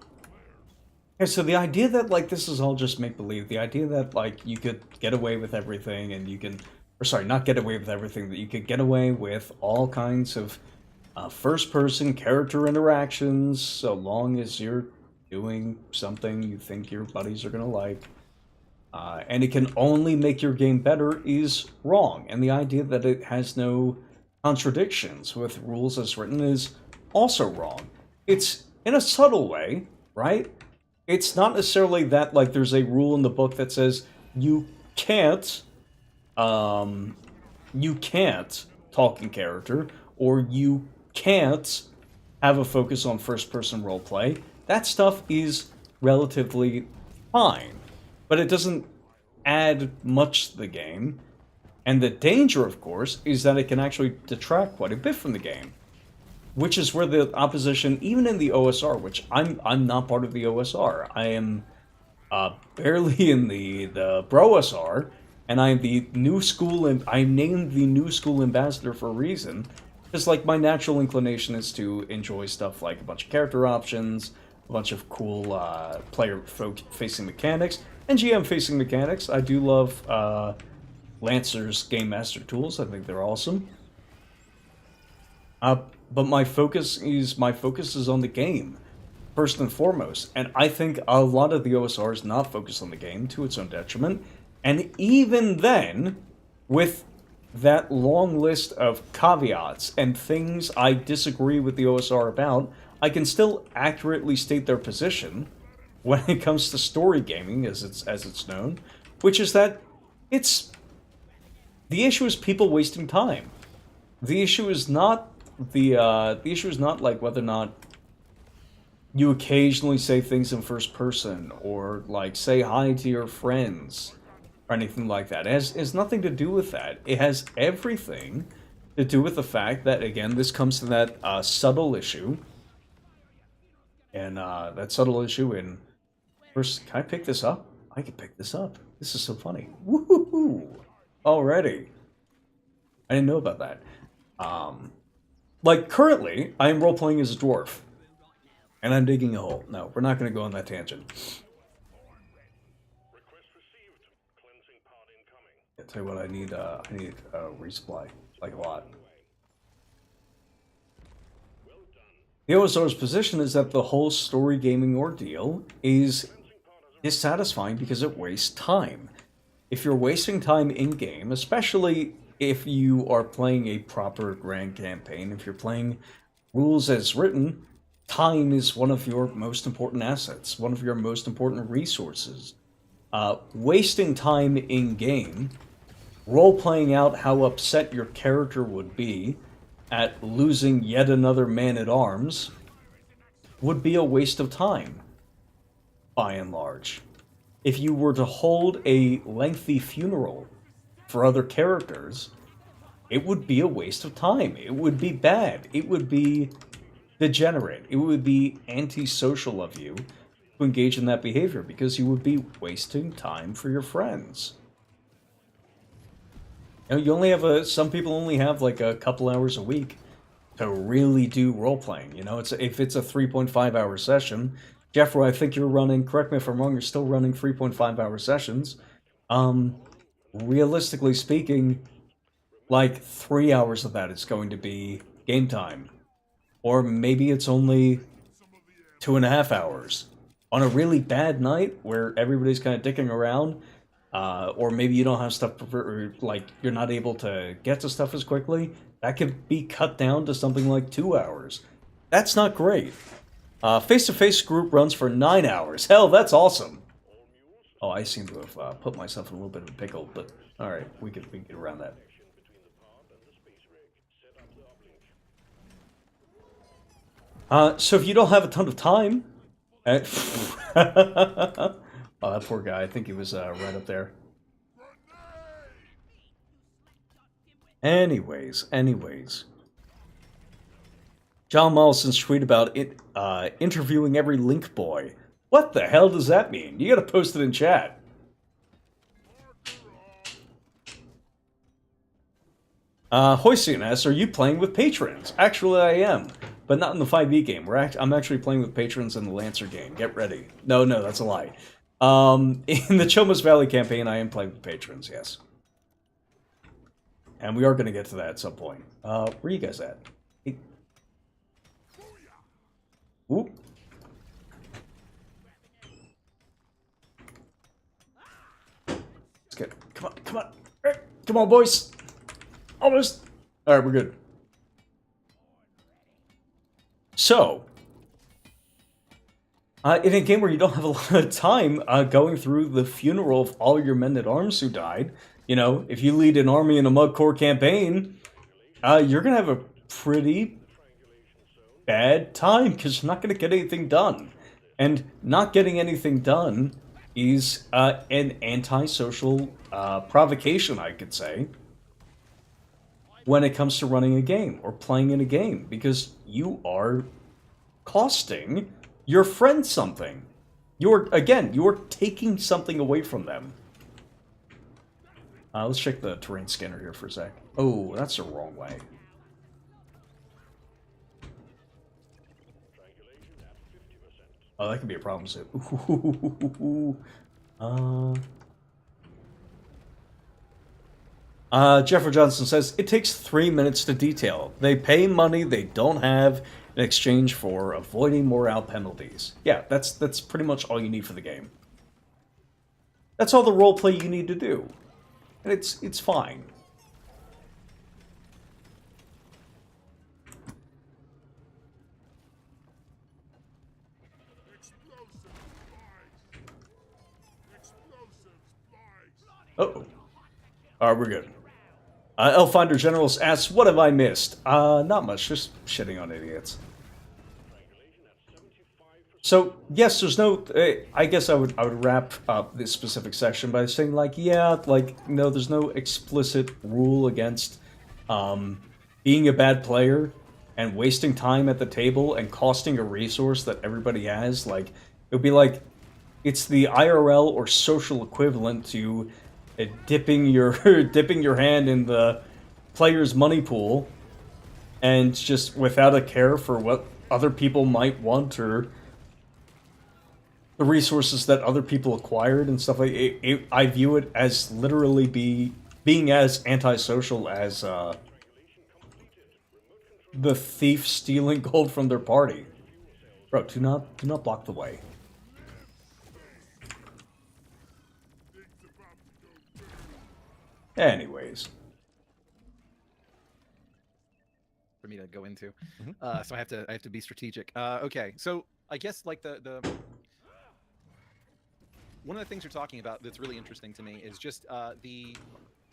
okay, so the idea that like this is all just make believe, the idea that like you could get away with everything, and you can, or sorry, not get away with everything, that you could get away with all kinds of first-person character interactions, so long as you're doing something you think your buddies are gonna like. And it can only make your game better is wrong. And the idea that it has no contradictions with rules as written is also wrong. It's in a subtle way, right? It's not necessarily that like there's a rule in the book that says you can't talk in character, or you can't have a focus on first-person roleplay. That stuff is relatively fine, but it doesn't add much to the game. And the danger, of course, is that it can actually detract quite a bit from the game, which is where the opposition, even in the OSR, which I'm not part of the OSR, I am barely in the BroSR, and I am the new school, and I'm named the new school ambassador for a reason. Because like my natural inclination is to enjoy stuff like a bunch of character options, a bunch of cool player-facing mechanics, and GM-facing mechanics. I do love Lancer's Game Master tools. I think they're awesome. But my focus is on the game, first and foremost. And I think a lot of the OSR is not focused on the game, to its own detriment. And even then, with that long list of caveats and things I disagree with the OSR about, I can still accurately state their position when it comes to story gaming, as it's known, which is that the issue is people wasting time. The issue is not like whether or not you occasionally say things in first person, or like say hi to your friends, or anything like that. It has nothing to do with that. It has everything to do with the fact that, again, this comes to that subtle issue. And that subtle issue in... First, can I pick this up? I can pick this up. This is so funny. Woohoo! Already. I didn't know about that. Like, currently, I am role-playing as a dwarf. And I'm digging a hole. No, we're not going to go on that tangent. I'll tell you what, I need a resupply. Like, a lot. The OSR's position is that the whole story gaming ordeal is dissatisfying because it wastes time. If you're wasting time in-game, especially if you are playing a proper grand campaign, if you're playing rules as written, time is one of your most important assets, one of your most important resources. Wasting time in-game, role-playing out how upset your character would be at losing yet another man-at-arms would be a waste of time, by and large. If you were to hold a lengthy funeral for other characters, it would be a waste of time. It would be bad. It would be degenerate. It would be antisocial of you to engage in that behavior because you would be wasting time for your friends. You know, you only have some people only have like a couple hours a week to really do role-playing. You know, if it's a 3.5-hour session, Jeffrey, I think you're running, correct me if I'm wrong, you're still running 3.5-hour sessions. Realistically speaking, like 3 hours of that is going to be game time. Or maybe it's only 2.5 hours. On a really bad night where everybody's kind of dicking around, or maybe you don't have stuff, or like you're not able to get to stuff as quickly, that could be cut down to something like 2 hours. That's not great. Face-to-face group runs for 9 hours. Hell, that's awesome. Oh, I seem to have put myself in a little bit of a pickle, but alright, we can get around that. So if you don't have a ton of time... oh, that poor guy. I think he was right up there. Anyways. John Mollison's tweet about it, interviewing every Link boy. What the hell does that mean? You gotta post it in chat. Hoisin asks, are you playing with patrons? Actually, I am. But not in the 5e game. I'm actually playing with patrons in the Lancer game. Get ready. No, that's a lie. In the Chomas Valley campaign, I am playing with patrons, yes. And we are going to get to that at some point. Where are you guys at? Hey. Ooh. Let's get... Come on. Right. Come on, boys. Almost. Alright, we're good. So, in a game where you don't have a lot of time going through the funeral of all your men-at-arms who died, you know, if you lead an army in a Mudcore campaign, you're going to have a pretty bad time because you're not going to get anything done. And not getting anything done is an antisocial provocation, I could say, when it comes to running a game or playing in a game, because you are costing your friend something. You're taking something away from them. Let's check the terrain scanner here for a sec. Oh, that's the wrong way. Oh, that could be a problem, too. Jeffrey Johnson says, it takes 3 minutes to detail. They pay money they don't have in exchange for avoiding morale penalties. Yeah, that's pretty much all you need for the game. That's all the roleplay you need to do. And it's fine. Uh-oh. Alright, we're good. Elfinder Generals asks, what have I missed? Not much, just shitting on idiots. So yes, there's no. I guess I would wrap up this specific section by saying like, yeah, like no, there's no explicit rule against being a bad player and wasting time at the table and costing a resource that everybody has. Like it would be like it's the IRL or social equivalent to dipping your dipping your hand in the player's money pool and just without a care for what other people might want or the resources that other people acquired and stuff like it. I view it as literally being as antisocial as the thief stealing gold from their party. Bro, do not block the way. Anyways, For me to go into, so I have to be strategic. Okay, so I guess like the one of the things you're talking about that's really interesting to me is just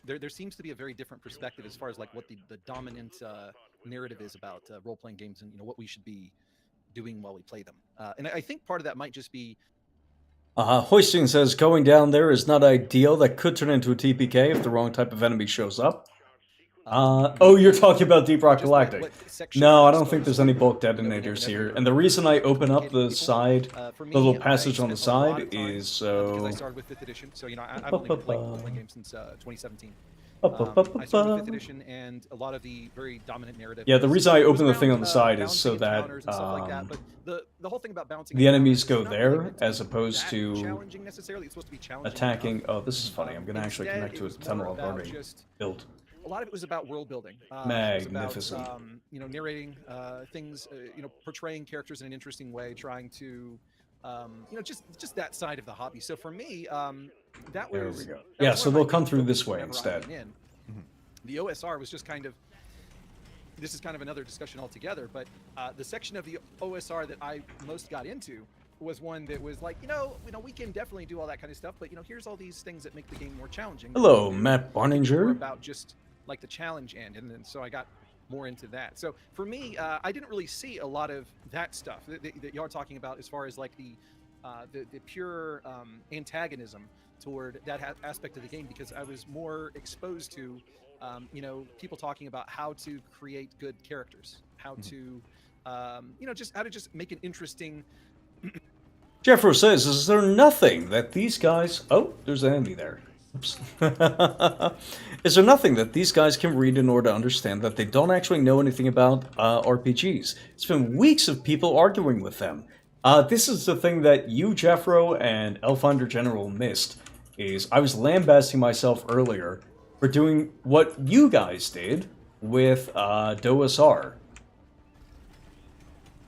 there seems to be a very different perspective as far as like what the dominant narrative is about role-playing games and what we should be doing while we play them. And I think part of that might just be Hoisting says going down there is not ideal. That could turn into a TPK if the wrong type of enemy shows up. Oh, you're talking about Deep Rock Galactic. No, I don't think there's any bulk detonators here. And the reason I open up the side, the little passage on the side, is so... Because I started with 5th edition, so I've only played role-playing games since 2017. I started with 5th edition, and a lot of the very dominant narrative. Yeah, the reason I open the thing on the side is so that the whole thing about bouncing the enemies go there as opposed to challenging necessarily. It's supposed to be challenging attacking. Oh, this is funny. I'm gonna actually Instead, connect to a it was tunnel more I've already about just- built. A lot of it was about world building. Magnificent. It was about, narrating things, portraying characters in an interesting way, trying to, just that side of the hobby. So for me, that There was we go. that Yeah, was so one of they'll my come big through focuses this way whenever I instead. went in. The OSR was just kind of. This is kind of another discussion altogether, but the section of the OSR that I most got into was one that was like, we can definitely do all that kind of stuff, but here's all these things that make the game more challenging. Hello, Matt More Barninger. about just like the challenge end, and then so I got more into that. So for me, I didn't really see a lot of that stuff that y'all are talking about as far as like the pure antagonism toward that aspect of the game, because I was more exposed to people talking about how to create good characters, how to just how to just make an interesting. Jeffro says, is there nothing that these guys... Oh, there's an enemy there. Oops. Is there nothing that these guys can read in order to understand that they don't actually know anything about RPGs? It's been weeks of people arguing with them. This is the thing that you, Jeffro, and Elfinder General missed, is I was lambasting myself earlier for doing what you guys did with DOSR.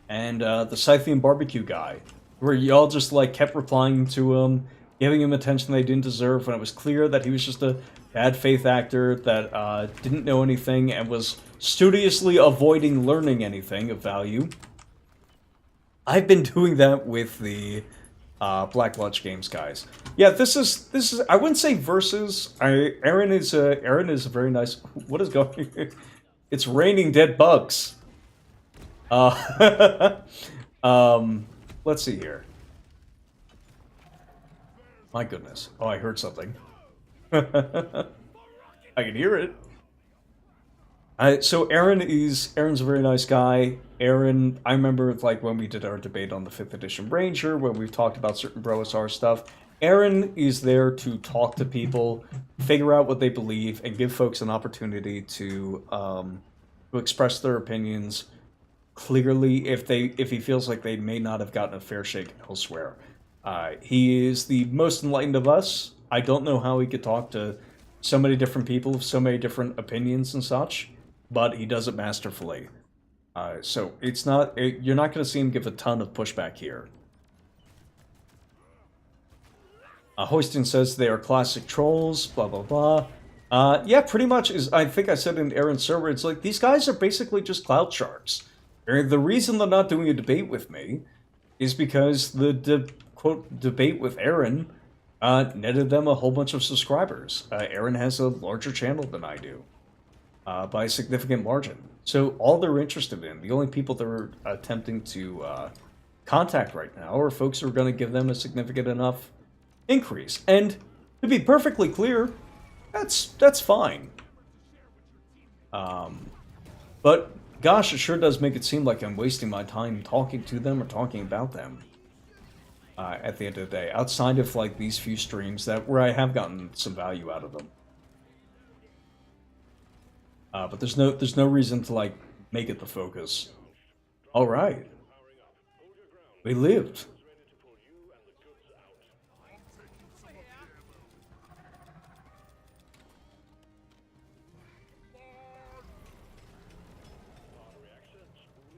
And the Scythian Barbecue guy, where y'all just like kept replying to him, giving him attention they didn't deserve, when it was clear that he was just a bad faith actor that didn't know anything and was studiously avoiding learning anything of value. I've been doing that with the Black Lodge Games guys. Yeah, this is I wouldn't say versus. Aaron is a very nice. What is going? It's raining dead bugs. Let's see here. My goodness. Oh, I heard something. I can hear it. So Aaron's a very nice guy. Aaron, I remember like when we did our debate on the 5th edition Ranger, when we've talked about certain BroSR stuff. Aaron is there to talk to people, figure out what they believe, and give folks an opportunity to express their opinions clearly if he feels like they may not have gotten a fair shake elsewhere. He is the most enlightened of us. I don't know how he could talk to so many different people with so many different opinions and such, but he does it masterfully. So it's not you're not going to see him give a ton of pushback here. Hoiston says they are classic trolls, blah blah blah. Yeah, pretty much is. I think I said in Aaron's server, it's like these guys are basically just Cloutsharks. The reason they're not doing a debate with me is because the quote debate with Aaron netted them a whole bunch of subscribers. Aaron has a larger channel than I do by a significant margin. So all they're interested in, the only people they're attempting to contact right now, or folks are going to give them a significant enough increase. And to be perfectly clear, that's fine. But gosh, it sure does make it seem like I'm wasting my time talking to them or talking about them. At the end of the day, outside of like these few streams where I have gotten some value out of them. But there's no reason to like make it the focus. All right, we lived.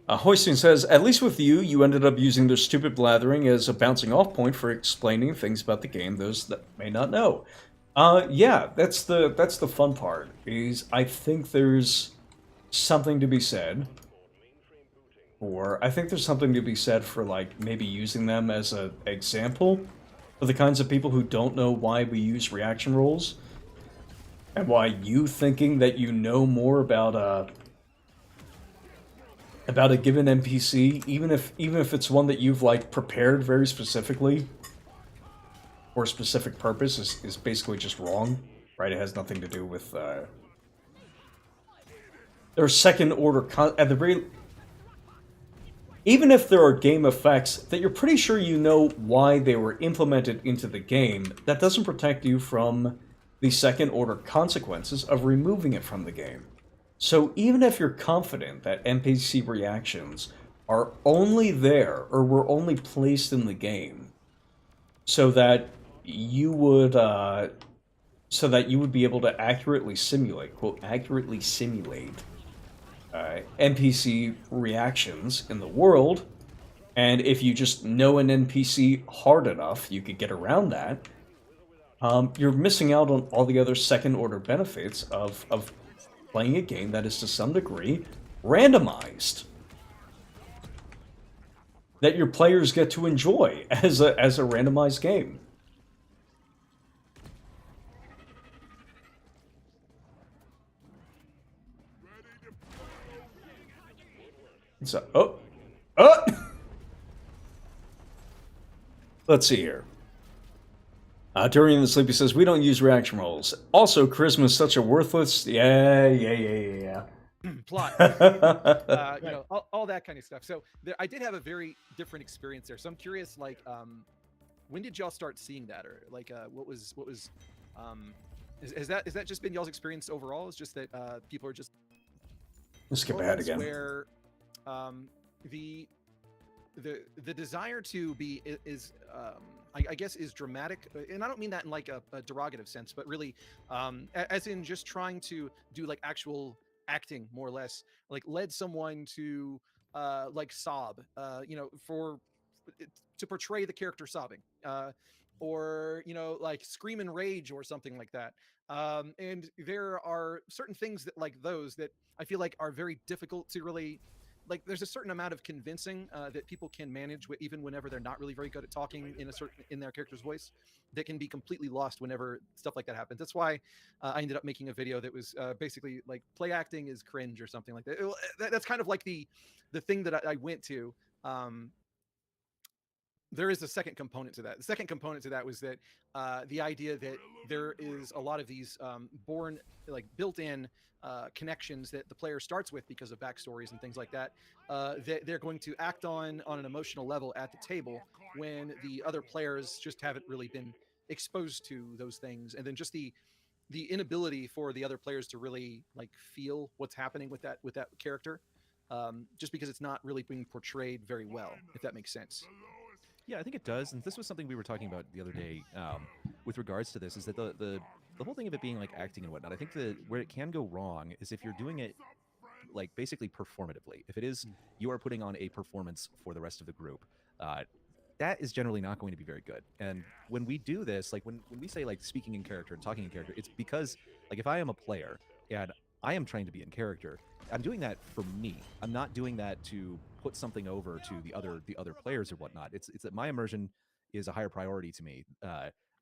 Hoisting says, at least with you, you ended up using their stupid blathering as a bouncing off point for explaining things about the game those that may not know. Yeah, that's the fun part, is I think there's something to be said for like maybe using them as an example for the kinds of people who don't know why we use reaction rolls, and why you thinking that you know more about a given NPC, even if it's one that you've like prepared very specifically for a specific purpose, is basically just wrong, right? It has nothing to do with there are second order at the very. Even if there are game effects that you're pretty sure you know why they were implemented into the game, that doesn't protect you from the second order consequences of removing it from the game. So even if you're confident that NPC reactions are only there, or were only placed in the game, so that you would be able to accurately simulate, quote, accurately simulate NPC reactions in the world, and if you just know an NPC hard enough, you could get around that, you're missing out on all the other second order benefits of playing a game that is to some degree randomized, that your players get to enjoy as a randomized game. So, let's see here. During the Sleep, he says, we don't use reaction rolls. Also, charisma is such a worthless... Yeah. Plot. All that kind of stuff. So I did have a very different experience there. So I'm curious, like, when did y'all start seeing that? Or, like, what was is that just been y'all's experience overall? It's just that people are just... Let's skip ahead again. Where the desire to be is... I guess is dramatic, and I don't mean that in like a derogative sense, but really as in just trying to do like actual acting, more or less, like led someone to like sob, to portray the character sobbing, or like scream in rage or something like that. And there are certain things that like those that I feel like are very difficult to really... Like, there's a certain amount of convincing that people can manage even whenever they're not really very good at talking in their character's voice, that can be completely lost whenever stuff like that happens. That's why I ended up making a video that was basically like, play acting is cringe or something like that. That's kind of like the thing that I went to. There is a second component to that. The second component to that was that the idea that there is a lot of these born, like built-in connections that the player starts with because of backstories and things like that, that they're going to act on an emotional level at the table when the other players just haven't really been exposed to those things. And then just the inability for the other players to really like feel what's happening with that character, just because it's not really being portrayed very well, if that makes sense. Yeah, I think it does. And this was something we were talking about the other day with regards to this, is that the whole thing of it being like acting and whatnot, I think that where it can go wrong is if you're doing it like basically performatively. If it is, you are putting on a performance for the rest of the group, that is generally not going to be very good. And when we do this, like when we say like speaking in character and talking in character, it's because like if I am a player and I am trying to be in character, I'm doing that for me. I'm not doing that to put something over to the other players or whatnot. It's that my immersion is a higher priority to me.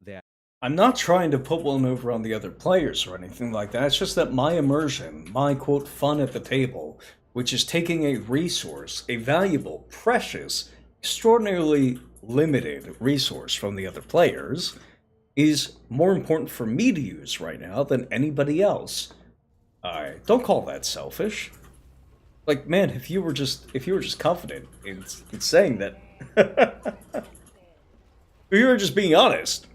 That I'm not trying to put one over on the other players or anything like that. It's just that my immersion, my quote fun at the table, which is taking a resource, a valuable, precious, extraordinarily limited resource from the other players is more important for me to use right now than anybody else. Don't call that selfish. Like, man, if you were just confident in saying that, if you were just being honest,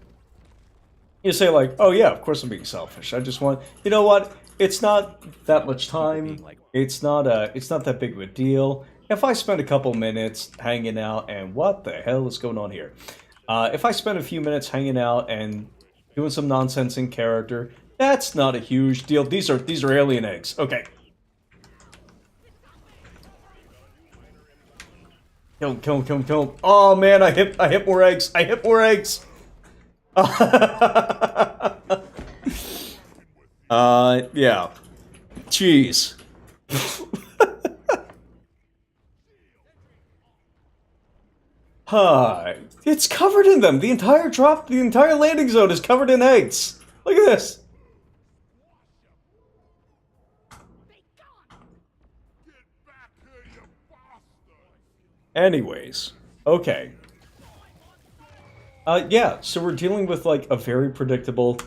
you say like, oh yeah, of course I'm being selfish. I just want, you know what? It's not that much time. It's not that big of a deal. If I spend a couple minutes hanging out, and what the hell is going on here? If I spend a few minutes hanging out and doing some nonsense in character, that's not a huge deal. These are alien eggs. Okay. Kill him. Oh man, I hit more eggs. I hit more eggs. Yeah. Jeez. It's covered in them. The entire landing zone is covered in eggs. Look at this. Anyways, okay. Yeah, so we're dealing with, like, a very predictable...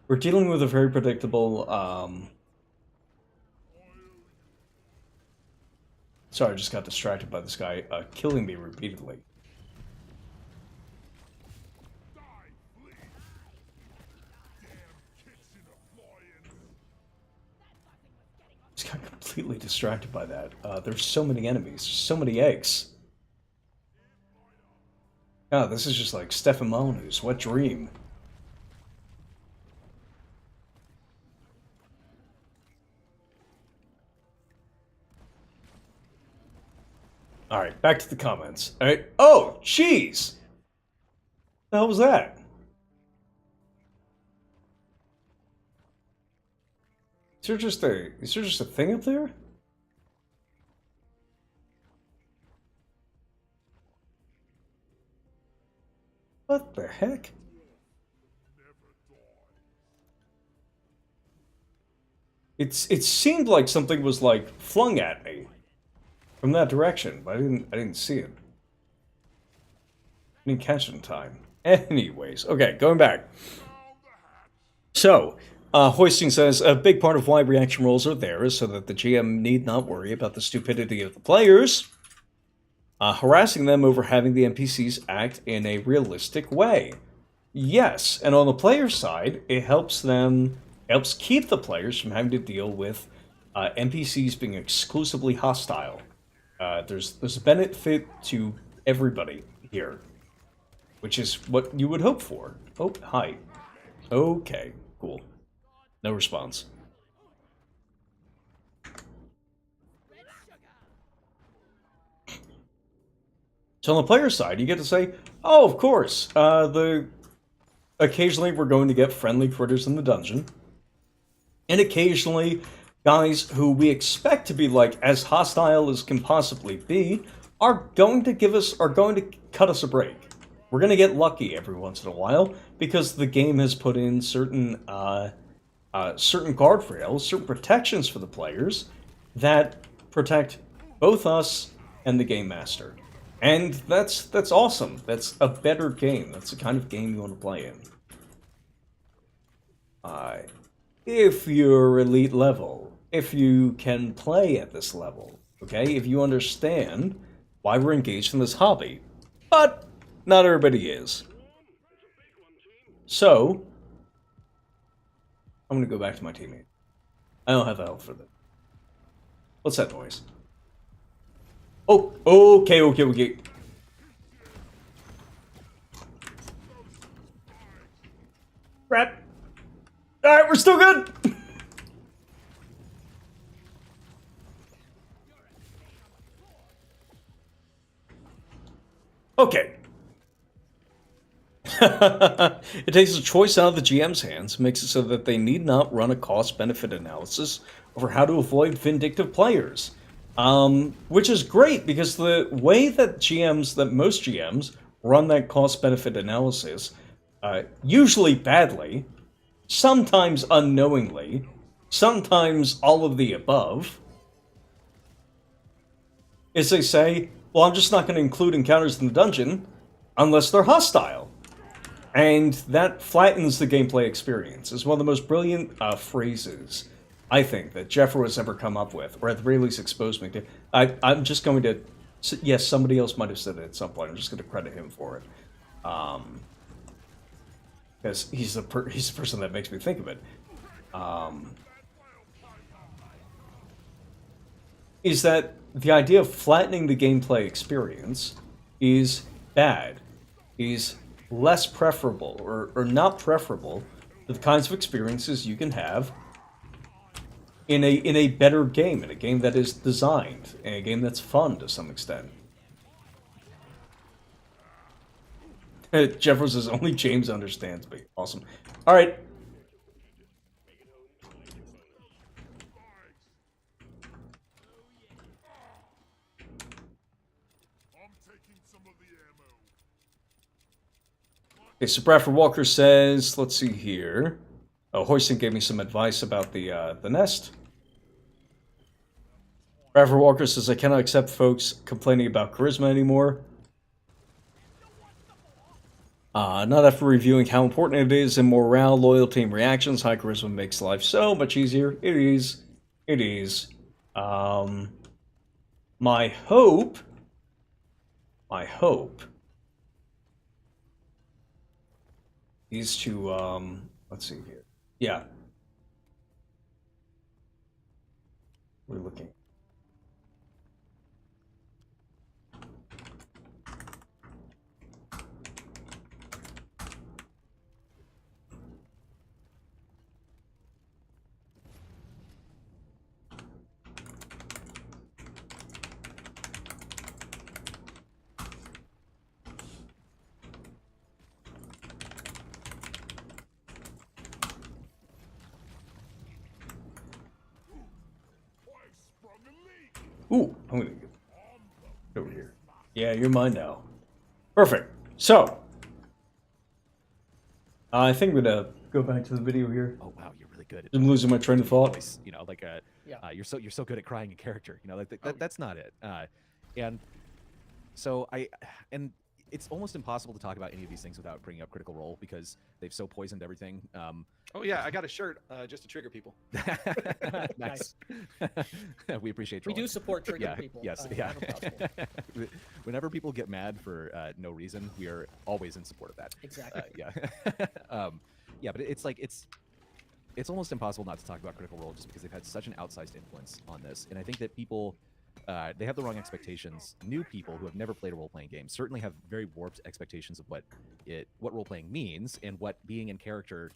We're dealing with a very predictable, Sorry, I just got distracted by this guy, killing me repeatedly. Just got completely distracted by that. There's so many enemies, so many eggs. Oh, this is just like Stefamonu's wet dream. Alright, back to the comments. Alright. Oh, jeez! The hell was that? Is there just a thing up there? What the heck? It seemed like something was like flung at me from that direction, but I didn't see it. I didn't catch it in time. Anyways, okay, going back. So, Hoisting says, a big part of why reaction roles are there is so that the GM need not worry about the stupidity of the players, harassing them over having the NPCs act in a realistic way. Yes, and on the player side, it helps keep the players from having to deal with NPCs being exclusively hostile. There's a benefit to everybody here, which is what you would hope for. Oh, hi. Okay, cool. No response. So on the player side, you get to say, oh, of course, occasionally we're going to get friendly critters in the dungeon, and occasionally guys who we expect to be like as hostile as can possibly be are going to cut us a break. We're going to get lucky every once in a while because the game has put in certain guardrails, certain protections for the players that protect both us and the game master. And that's awesome. That's a better game. That's the kind of game you want to play in. If you're elite level, if you can play at this level, okay? If you understand why we're engaged in this hobby. But not everybody is. So, I'm gonna go back to my teammate. I don't have the health for that. What's that noise? Oh, okay. Crap. Alright, we're still good! Okay. It takes a choice out of the GM's hands, makes it so that they need not run a cost-benefit analysis over how to avoid vindictive players. Which is great, because the way that most GMs run that cost-benefit analysis, usually badly, sometimes unknowingly, sometimes all of the above, is they say, well, I'm just not going to include encounters in the dungeon unless they're hostile. And that flattens the gameplay experience. It's one of the most brilliant phrases, I think, that Jeffro has ever come up with, or at the very least exposed me to. I'm just going to... Yes, somebody else might have said it at some point. I'm just going to credit him for it. Because he's the person that makes me think of it. Is that the idea of flattening the gameplay experience is bad, is less preferable, or not preferable to the kinds of experiences you can have in a better game, in a game that is designed, in a game that's fun to some extent. Jeffro says, only James understands me. Awesome. Alright. Okay, so Bradford Walker says, let's see here. Oh, Hoisting gave me some advice about the nest. Bradford Walker says, I cannot accept folks complaining about charisma anymore. Not after reviewing how important it is in morale, loyalty, and reactions. High charisma makes life so much easier. It is. It is. My hope is to, let's see here. Yeah. We're looking. Ooh, I'm gonna get over here. Yeah, you're mine now. Perfect. So, I think I'm gonna go back to the video here. Oh wow, you're really good. I'm losing my train of thought. Voice, you know, like you're so good at crying a character. You know, like that's not it. And so and it's almost impossible to talk about any of these things without bringing up Critical Role because they've so poisoned everything. Oh yeah, I got a shirt just to trigger people. Nice. We appreciate trolling. We do support triggering Yeah, people. yes, yeah. Whenever people get mad for no reason, we are always in support of that. Exactly. Yeah. Yeah, but it's like it's almost impossible not to talk about Critical Role just because they've had such an outsized influence on this, and I think that people. They have the wrong expectations. New people who have never played a role-playing game certainly have very warped expectations of what role-playing means and what being in character,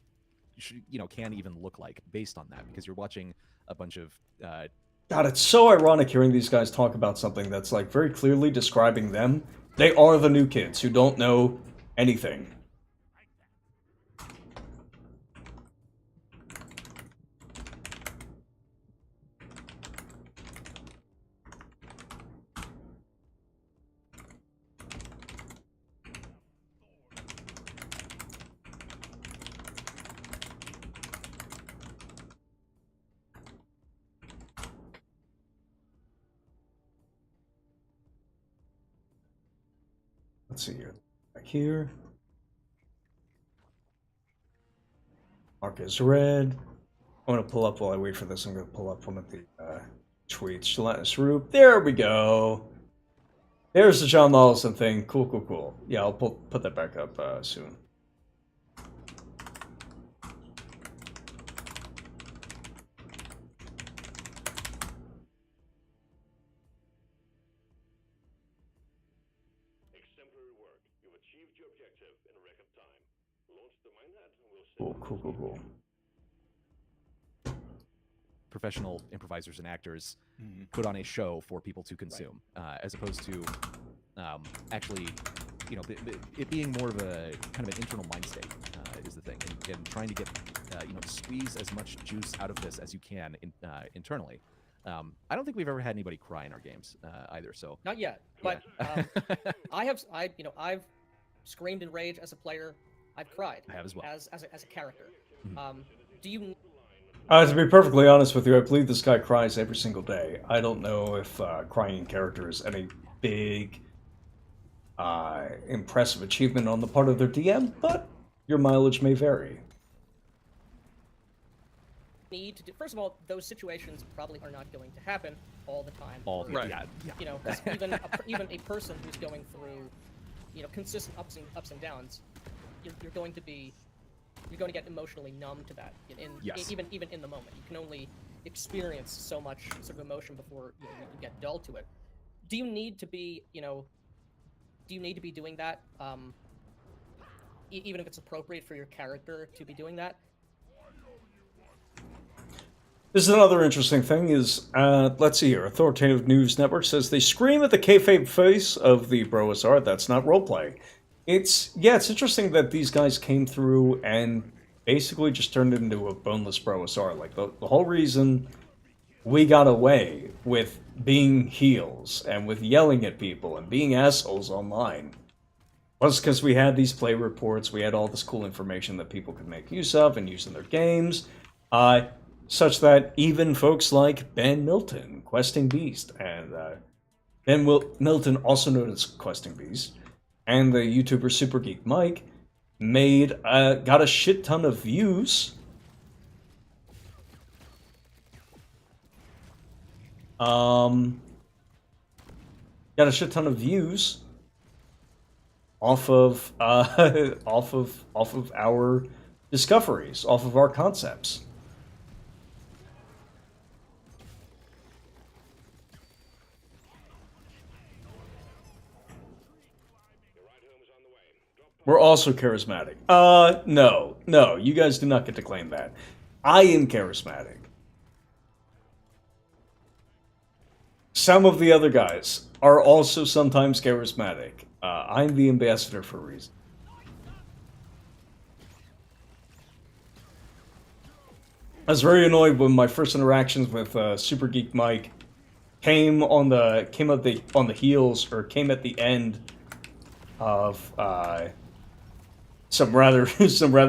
can even look like based on that. Because you're watching a bunch of. God, it's so ironic hearing these guys talk about something that's like very clearly describing them. They are the new kids who don't know anything. Let's see here. Back here. Mark is red. I'm going to pull up while I wait for this. I'm going to pull up one of the tweets. Gelatinous Roop. There we go. There's the John Mollison thing. Cool, cool, cool. Yeah, I'll put that back up soon. Cool, cool, cool, cool. Professional improvisers and actors put on a show for people to consume, as opposed to actually, it being more of a kind of an internal mind state is the thing, and trying to get, squeeze as much juice out of this as you can internally. I don't think we've ever had anybody cry in our games either. So not yet, but I've screamed in rage as a player. I've cried. I have as well as a character. Do you To be perfectly honest with you, I believe this guy cries every single day. I don't know if crying in character is any big, impressive achievement on the part of their DM, but your mileage may vary. Need to do, first of all, those situations probably are not going to happen all the time. All Right. yeah. You know, 'cause even a person who's going through, you know, consistent ups and downs, you're going to get emotionally numb to that. Yes. Even in the moment, you can only experience so much sort of emotion before you get dull to it. Do you need to be, doing that? Even if it's appropriate for your character to be doing that. This is another interesting thing is, let's see here, Authoritative News Network says they scream at the kayfabe face of the Broasar, that's not roleplay. It's interesting that these guys came through and basically just turned it into a boneless Broasar. Like, the whole reason we got away with being heels and with yelling at people and being assholes online was because we had these play reports, we had all this cool information that people could make use of and use in their games, such that even folks like Ben Milton, Questing Beast, and Ben Milton, also known as Questing Beast, and the YouTuber Super Geek Mike, got a shit ton of views. Got a shit ton of views off of off of our discoveries, off of our concepts. We're also charismatic. No, you guys do not get to claim that. I am charismatic. Some of the other guys are also sometimes charismatic. I'm the ambassador for a reason. I was very annoyed when my first interactions with Super Geek Mike came at the end of some rather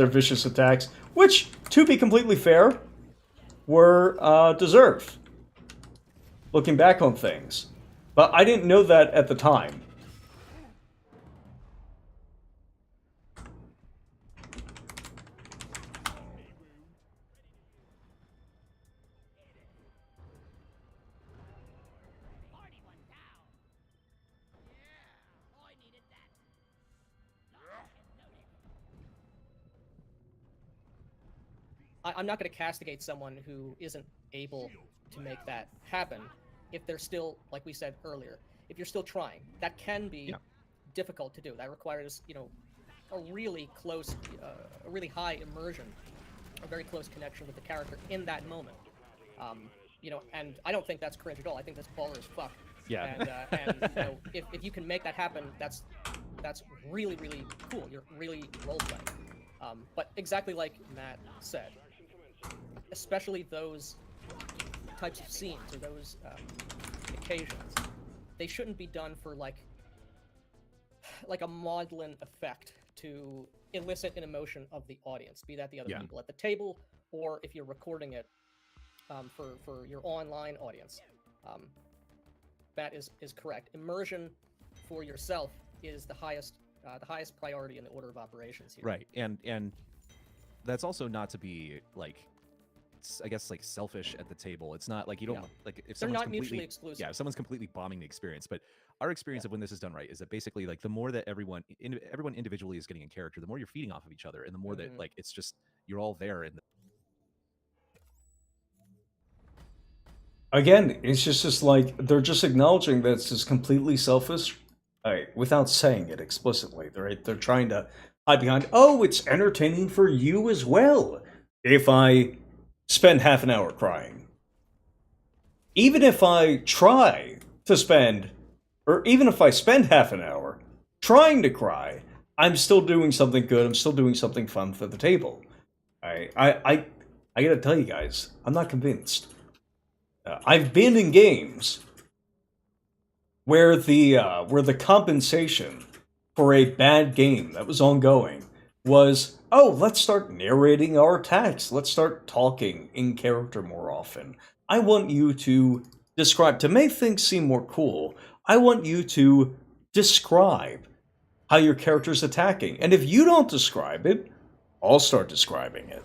vicious attacks, which, to be completely fair, were deserved. Looking back on things, but I didn't know that at the time. I'm not going to castigate someone who isn't able to make that happen if they're still, like we said earlier, if you're still trying. That can be difficult to do. That requires, a really close, a really high immersion, a very close connection with the character in that moment. And I don't think that's cringe at all. I think that's baller as fuck. Yeah. And if you can make that happen, that's really, really cool. You're really role-playing. But exactly like Matt said, especially those types of scenes or those occasions, they shouldn't be done for like a maudlin effect to elicit an emotion of the audience, be that the other people at the table or if you're recording it for your online audience. That is correct. Immersion for yourself is the highest priority in the order of operations here. Right, and that's also not to be like, I guess, like selfish at the table. It's not like you don't like if they're someone's not mutually exclusive. Yeah, if someone's completely bombing the experience. But our experience of when this is done right is that basically like the more that everyone individually is getting in character, the more you're feeding off of each other, and the more that like it's just you're all there. And Again, it's just like they're just acknowledging that it's just completely selfish, without saying it explicitly. They're trying to hide behind, oh, it's entertaining for you as well. If I spend half an hour crying, even if I try to spend, or even if I spend half an hour trying to cry, I'm still doing something good. I'm still doing something fun for the table. I gotta tell you guys, I'm not convinced. I've been in games where the compensation for a bad game that was ongoing was, oh, let's start narrating our attacks. Let's start talking in character more often. I want you to describe, to make things seem more cool, I want you to describe how your character's attacking. And if you don't describe it, I'll start describing it.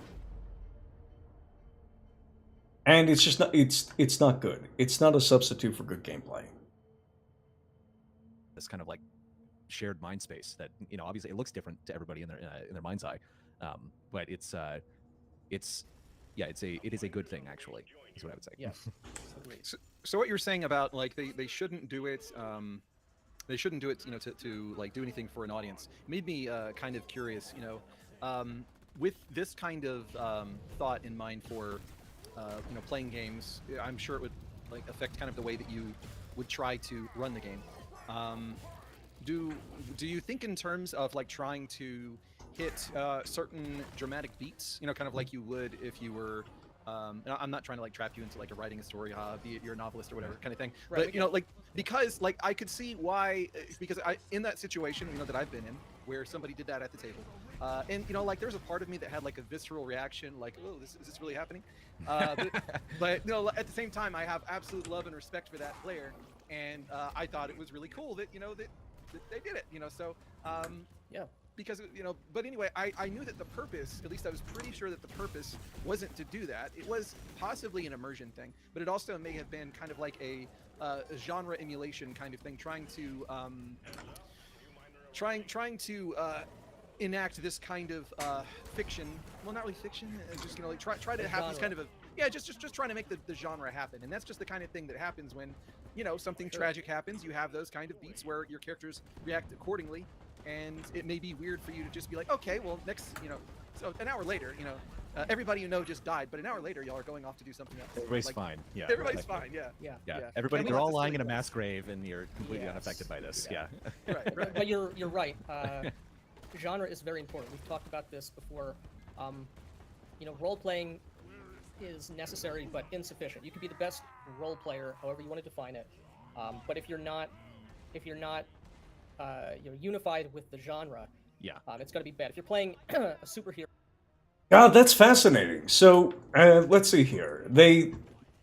And it's just not, it's not good. It's not a substitute for good gameplay. This kind of like shared mind space that, you know, obviously it looks different to everybody in their mind's eye, but it is a good thing, actually, is what I would say. Yes. So what you're saying about like they shouldn't do it, they shouldn't do it, you know, to like do anything for an audience, made me kind of curious, you know, with this kind of thought in mind for you know, playing games. I'm sure it would like affect kind of the way that you would try to run the game. Do you think in terms of like trying to hit certain dramatic beats, you know, kind of like you would if you were I'm not trying to like trap you into like a writing a story, be it you're a novelist or whatever kind of thing, Right, but you know, like, because like I could see why, because I, in that situation, you know, that I've been in where somebody did that at the table, and you know, like there's a part of me that had like a visceral reaction, like, oh, is this really happening? But you know, at the same time, I have absolute love and respect for that player, and I thought it was really cool that, you know, that they did it, you know, so Yeah. because, you know, but anyway, I knew that the purpose, at least I was pretty sure that the purpose wasn't to do that. It was possibly an immersion thing, but it also may have been kind of like a genre emulation kind of thing, trying to enact this kind of fiction. Well, not really fiction, just, you know, like try to have this kind of a, yeah, just trying to make the genre happen. And that's just the kind of thing that happens when, you know, something tragic happens. You have those kind of beats where your characters react accordingly. And it may be weird for you to just be like, okay, well, next, you know, so an hour later, you know, everybody you know just died, but an hour later, y'all are going off to do something else. Everybody's like, fine. Yeah. Everybody's fine. Yeah. Yeah. Yeah. Yeah. Everybody, Can we they're let all this lying really in a go? mass grave, and you're completely Yes. unaffected by this. Yeah. Yeah. Right. But you're right. Genre is very important. We've talked about this before. You know, role playing is necessary but insufficient. You can be the best role player, however you want to define it, but if you're not you know, unified with the genre, Yeah. it's going to be bad. If you're playing a superhero, God, that's fascinating. So, let's see here.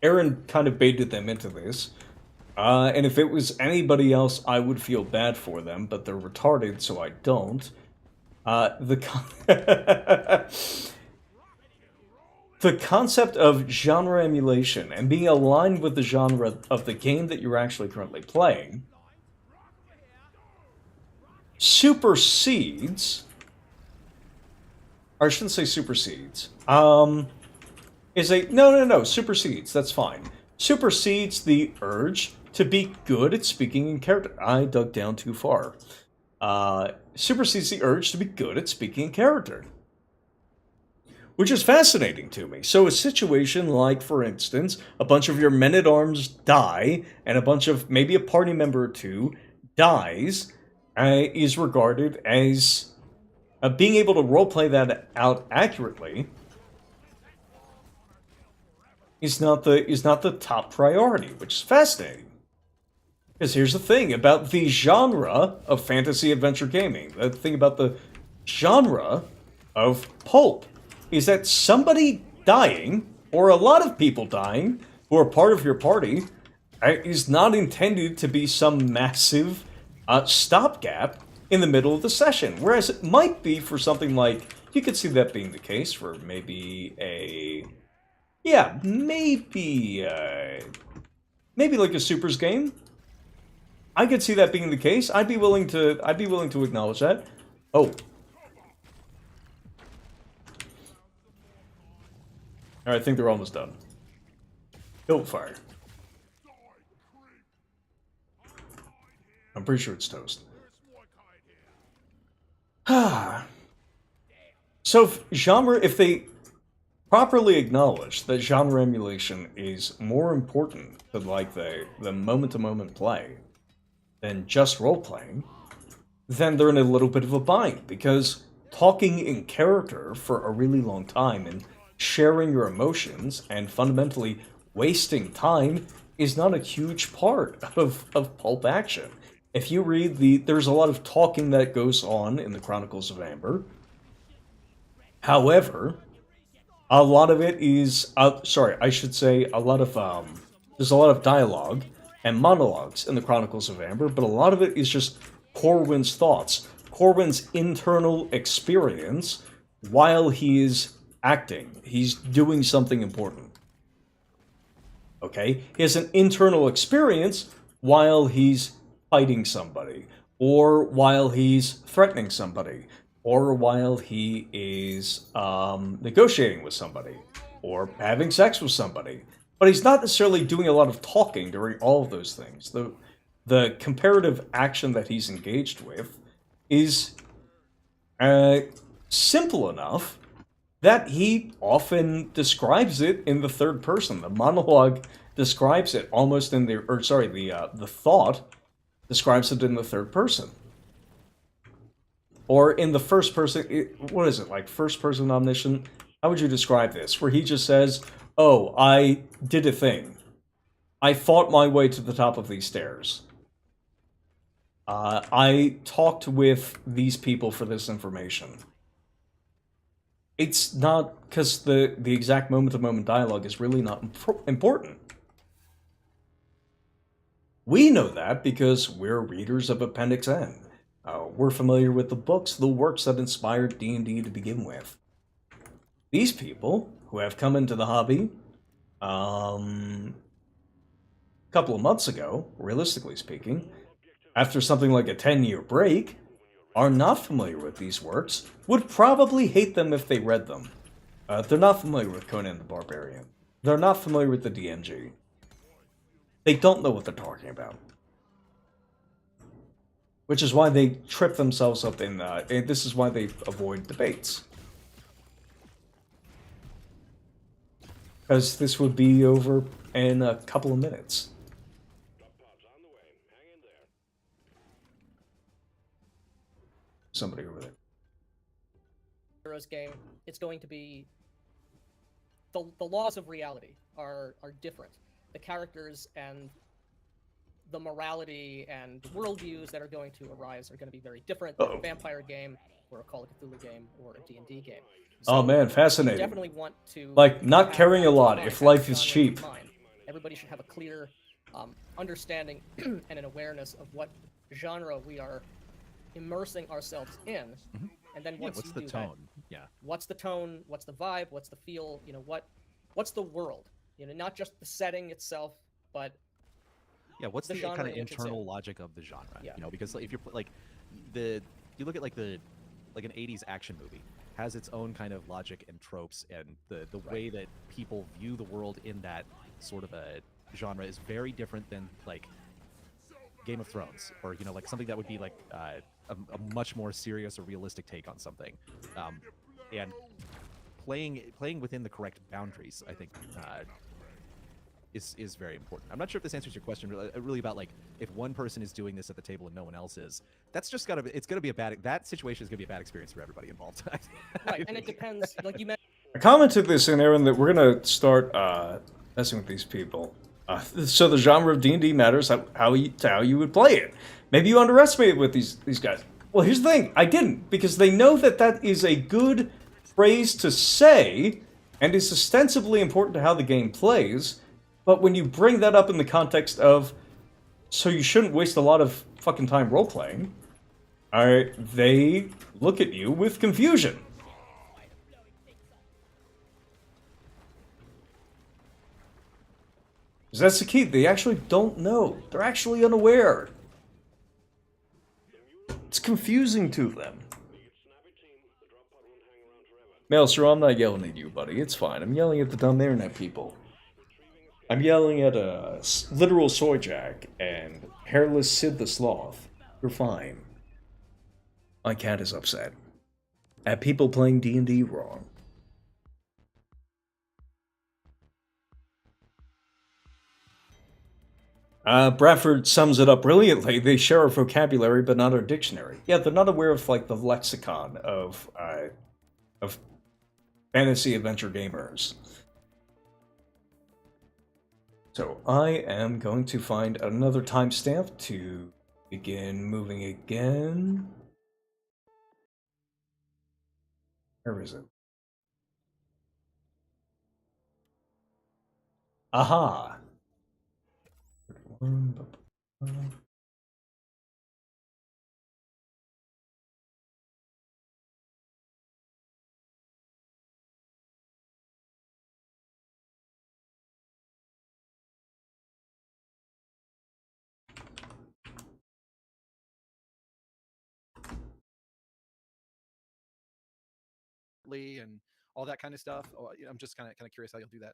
Aaron kind of baited them into this. And if it was anybody else, I would feel bad for them, but they're retarded, so I don't. The concept of genre emulation and being aligned with the genre of the game that you're actually currently playing supersedes, or I shouldn't say supersedes, supersedes, that's fine. Supersedes the urge to be good at speaking in character. I dug down too far. Supersedes the urge to be good at speaking in character. Which is fascinating to me. So a situation like, for instance, a bunch of your men-at-arms die, and a bunch of, maybe a party member or two dies, is regarded as being able to roleplay that out accurately is not the top priority, which is fascinating. Because here's the thing about the genre of fantasy adventure gaming. The thing about the genre of pulp is that somebody dying, or a lot of people dying, who are part of your party, is not intended to be some massive stopgap in the middle of the session. Whereas it might be for something like, you could see that being the case for maybe a... Yeah, maybe like a Supers game. I could see that being the case. I'd be willing to acknowledge that. Oh. Alright, I think they're almost done. Hillfire. I'm pretty sure it's toast. So if they properly acknowledge that genre emulation is more important than like the moment-to-moment play than just role-playing, then they're in a little bit of a bind, because talking in character for a really long time and sharing your emotions and fundamentally wasting time is not a huge part of pulp action. If you read there's a lot of talking that goes on in the Chronicles of Amber, However, a lot of it is, sorry, I should say a lot of, there's a lot of dialogue and monologues in the Chronicles of Amber, but a lot of it is just Corwin's thoughts, Corwin's internal experience while he is acting. He's doing something important. Okay? He has an internal experience while he's fighting somebody, or while he's threatening somebody, or while he is negotiating with somebody, or having sex with somebody. But he's not necessarily doing a lot of talking during all of those things. The comparative action that he's engaged with is simple enough that he often describes it in the third person. The monologue describes it almost in the, or sorry, the thought describes it in the third person. Or in the first person, what is it, like first person omniscient? How would you describe this? Where he just says, oh, I did a thing. I fought my way to the top of these stairs. I talked with these people for this information. It's not, because the exact moment-to-moment dialogue is really not important. We know that because we're readers of Appendix N. We're familiar with the books, the works that inspired D&D to begin with. These people, who have come into the hobby a couple of months ago, realistically speaking, after something like a 10-year break, are not familiar with these works, would probably hate them if they read them. They're not familiar with Conan the Barbarian. They're not familiar with the DMG. They don't know what they're talking about. Which is why they trip themselves up in, and this is why they avoid debates. Because this would be over in a couple of minutes. Somebody over there. Heroes game, it's going to be the laws of reality are different. The characters and the morality and worldviews that are going to arise are going to be very different than a vampire game or a Call of Cthulhu game or a D&D game. So oh man, fascinating. you definitely want to like not caring a lot if life is cheap. Everybody should have a clear understanding and an awareness of what genre we are immersing ourselves in, and then once what's you the do tone? That, what's the tone? What's the vibe? What's the feel? You know, what's the world? You know, not just the setting itself, but what's the genre kind of in which it's internal in. logic of the genre? Yeah. You know, because if you're like you look at like an 80s action movie has its own kind of logic and tropes, and the way that people view the world in that sort of a genre is very different than like Game of Thrones, or you know, like something that would be like a much more serious or realistic take on something, and playing within the correct boundaries, I think, is very important. I'm not sure if this answers your question really about like if one person is doing this at the table and no one else is. That's just it's gonna be that situation is gonna be a bad experience for everybody involved. Right, and it depends. Like you mentioned, I commented this in Aaron that we're gonna start messing with these people. So the genre of D&D matters how you would play it. Maybe you underestimated with these guys. Well, here's the thing. I didn't, because they know that is a good phrase to say and is ostensibly important to how the game plays, but when you bring that up in the context of, so you shouldn't waste a lot of fucking time role-playing, they look at you with confusion. Because that's the key. They actually don't know. They're actually unaware. It's confusing to them. Maelstrom, I'm not yelling at you, buddy. It's fine. I'm yelling at the dumb internet people. I'm yelling at a literal Soyjack and hairless Sid the Sloth. You're fine. My cat is upset. At people playing D&D wrong. Bradford sums it up brilliantly. They share our vocabulary, but not our dictionary. Yeah, they're not aware of like the lexicon of fantasy adventure gamers. So I am going to find another timestamp to begin moving again. Where is it? Aha. and all that kind of stuff. Oh, I'm just kind of curious how you'll do that.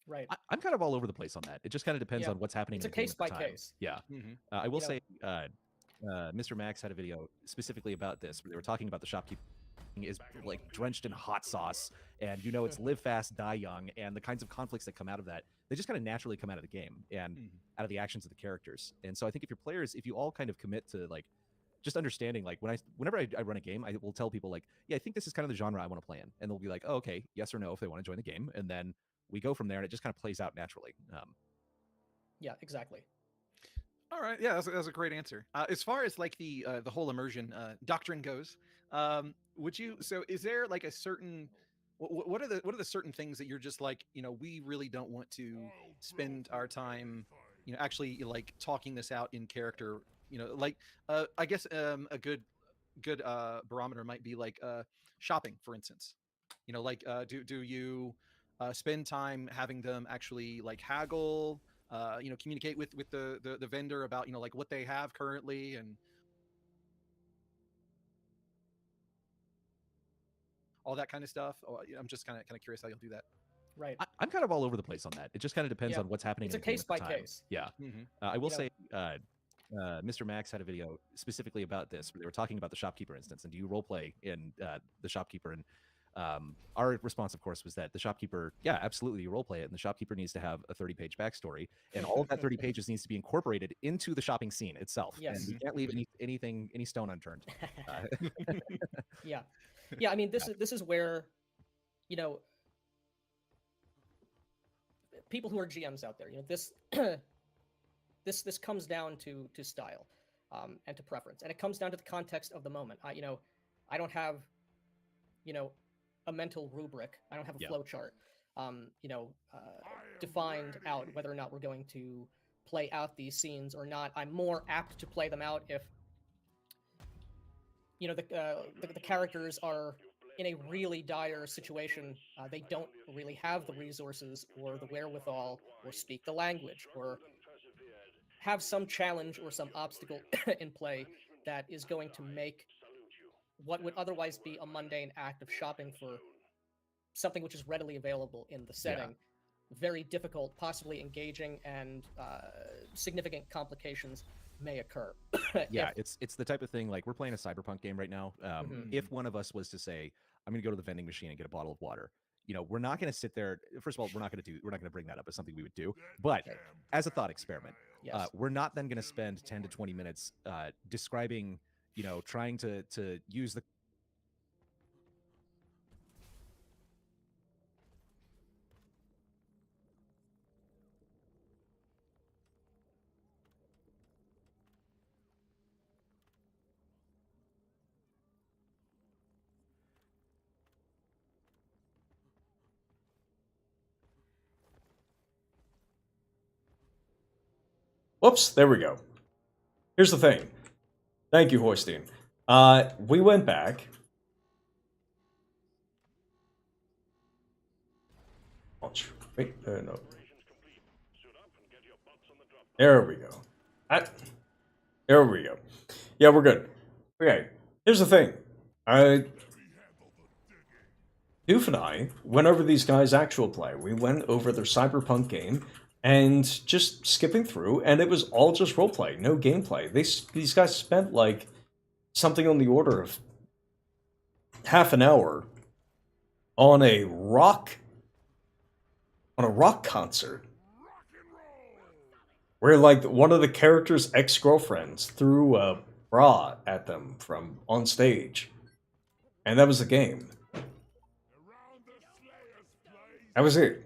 Right. I'm kind of all over the place on that. It just kind of depends Yeah. on what's happening It's in a the game case at the by time. case. Yeah. Mm-hmm. I will You know- say, Mr. Max had a video specifically about this, where they were talking about the shopkeeper is like drenched in hot sauce, and you know it's live fast, die young, and the kinds of conflicts that come out of that, they just kind of naturally come out of the game and out of the actions of the characters. And so I think if your players, if you all kind of commit to like just understanding, like whenever I run a game, I will tell people like, yeah, I think this is kind of the genre I want to play in, and they'll be like, oh, okay, yes or no if they want to join the game, and then we go from there, and it just kind of plays out naturally. Yeah, exactly. All right, yeah, that's a great answer. As far as like the whole immersion doctrine goes, would you? So, is there like a certain what are the certain things that you're just like, you know, we really don't want to spend our time, you know, actually like talking this out in character, you know, like I guess a good barometer might be like shopping, for instance. You know, like do you spend time having them actually like haggle, you know, communicate with the vendor about, you know, like what they have currently and all that kind of stuff? Oh, I'm just kind of curious how you'll do that. Right. I'm kind of all over the place on that. It just kind of depends Yeah. on what's happening It's in a the game case at the by time. case. Yeah. Mm-hmm. I will You know- say, Mr. Max had a video specifically about this, where they were talking about the shopkeeper instance, and do you role play in the shopkeeper? And our response, of course, was that the shopkeeper, yeah, absolutely, you role play it, and the shopkeeper needs to have a 30-page backstory, and all of that 30 pages needs to be incorporated into the shopping scene itself, and Yes. we can't leave any stone unturned. Yeah. Yeah, I mean, this is where, you know, people who are GMs out there, you know, this this comes down to style, and to preference, and it comes down to the context of the moment. You know, I don't have, you know, a mental rubric. I don't have a flow chart, you know, defined out whether or not we're going to play out these scenes or not. I'm more apt to play them out if, you know, the characters are in a really dire situation. They don't really have the resources or the wherewithal or speak the language or have some challenge or some obstacle in play that is going to make what would otherwise be a mundane act of shopping for something which is readily available in the setting very difficult, possibly engaging, and significant complications may occur. Yeah, it's the type of thing, like we're playing a cyberpunk game right now. If one of us was to say, I'm going to go to the vending machine and get a bottle of water, you know, we're not going to sit there. First of all, we're not going to bring that up as something we would do, but as a thought experiment, Yes. we're not then going to spend 10 to 20 minutes describing, you know, trying to use the Whoops, there we go. Here's the thing. Thank you, Hoystein. We went back. Wait, no. There we go. There we go. Yeah, we're good. Okay, here's the thing. Doof and I went over these guys' actual play. We went over their cyberpunk game and just skipping through, and it was all just roleplay, no gameplay. These guys spent like something on the order of half an hour on a rock concert where like one of the characters' ex-girlfriends threw a bra at them from on stage, and that was the game. That was it.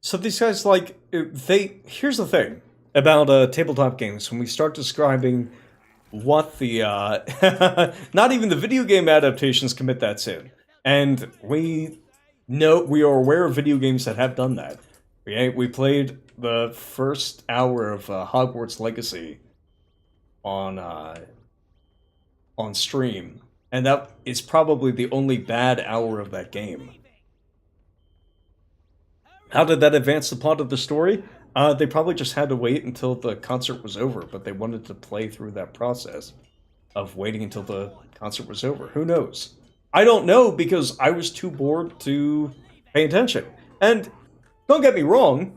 So these guys, like, here's the thing about tabletop games. When we start describing what the, not even the video game adaptations commit that sin. And we are aware of video games that have done that. We played the first hour of Hogwarts Legacy on stream, and that is probably the only bad hour of that game. How did that advance the plot of the story? They probably just had to wait until the concert was over, but they wanted to play through that process of waiting until the concert was over. Who knows? I don't know, because I was too bored to pay attention. And don't get me wrong,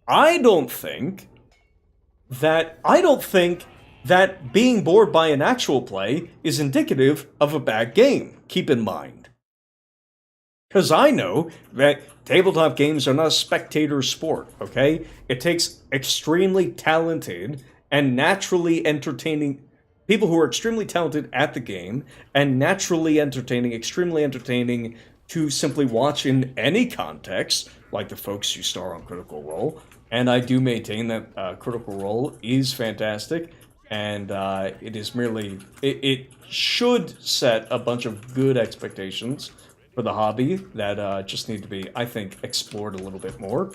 I don't think that being bored by an actual play is indicative of a bad game. Keep in mind. Because I know that tabletop games are not a spectator sport, okay? It takes extremely talented and naturally entertaining people who are extremely talented at the game and naturally entertaining, extremely entertaining to simply watch in any context, like the folks who star on Critical Role. And I do maintain that Critical Role is fantastic, and it is merely... It should set a bunch of good expectations for the hobby that just need to be, I think, explored a little bit more.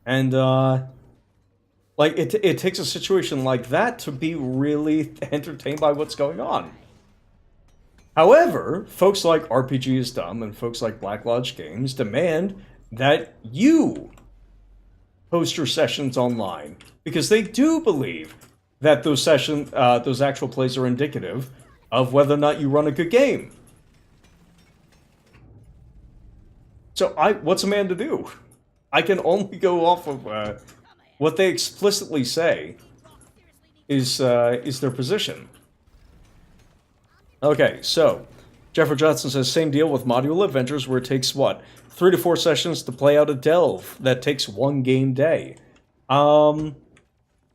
And, like, it takes a situation like that to be really entertained by what's going on. However, folks like RPG is Dumb and folks like Black Lodge Games demand that you post your sessions online, because they do believe that those actual plays are indicative of whether or not you run a good game. So what's a man to do? I can only go off of what they explicitly say is their position. Okay, so Jeffrey Johnson says same deal with modular adventures where it takes what 3 to 4 sessions to play out a delve that takes 1 game day.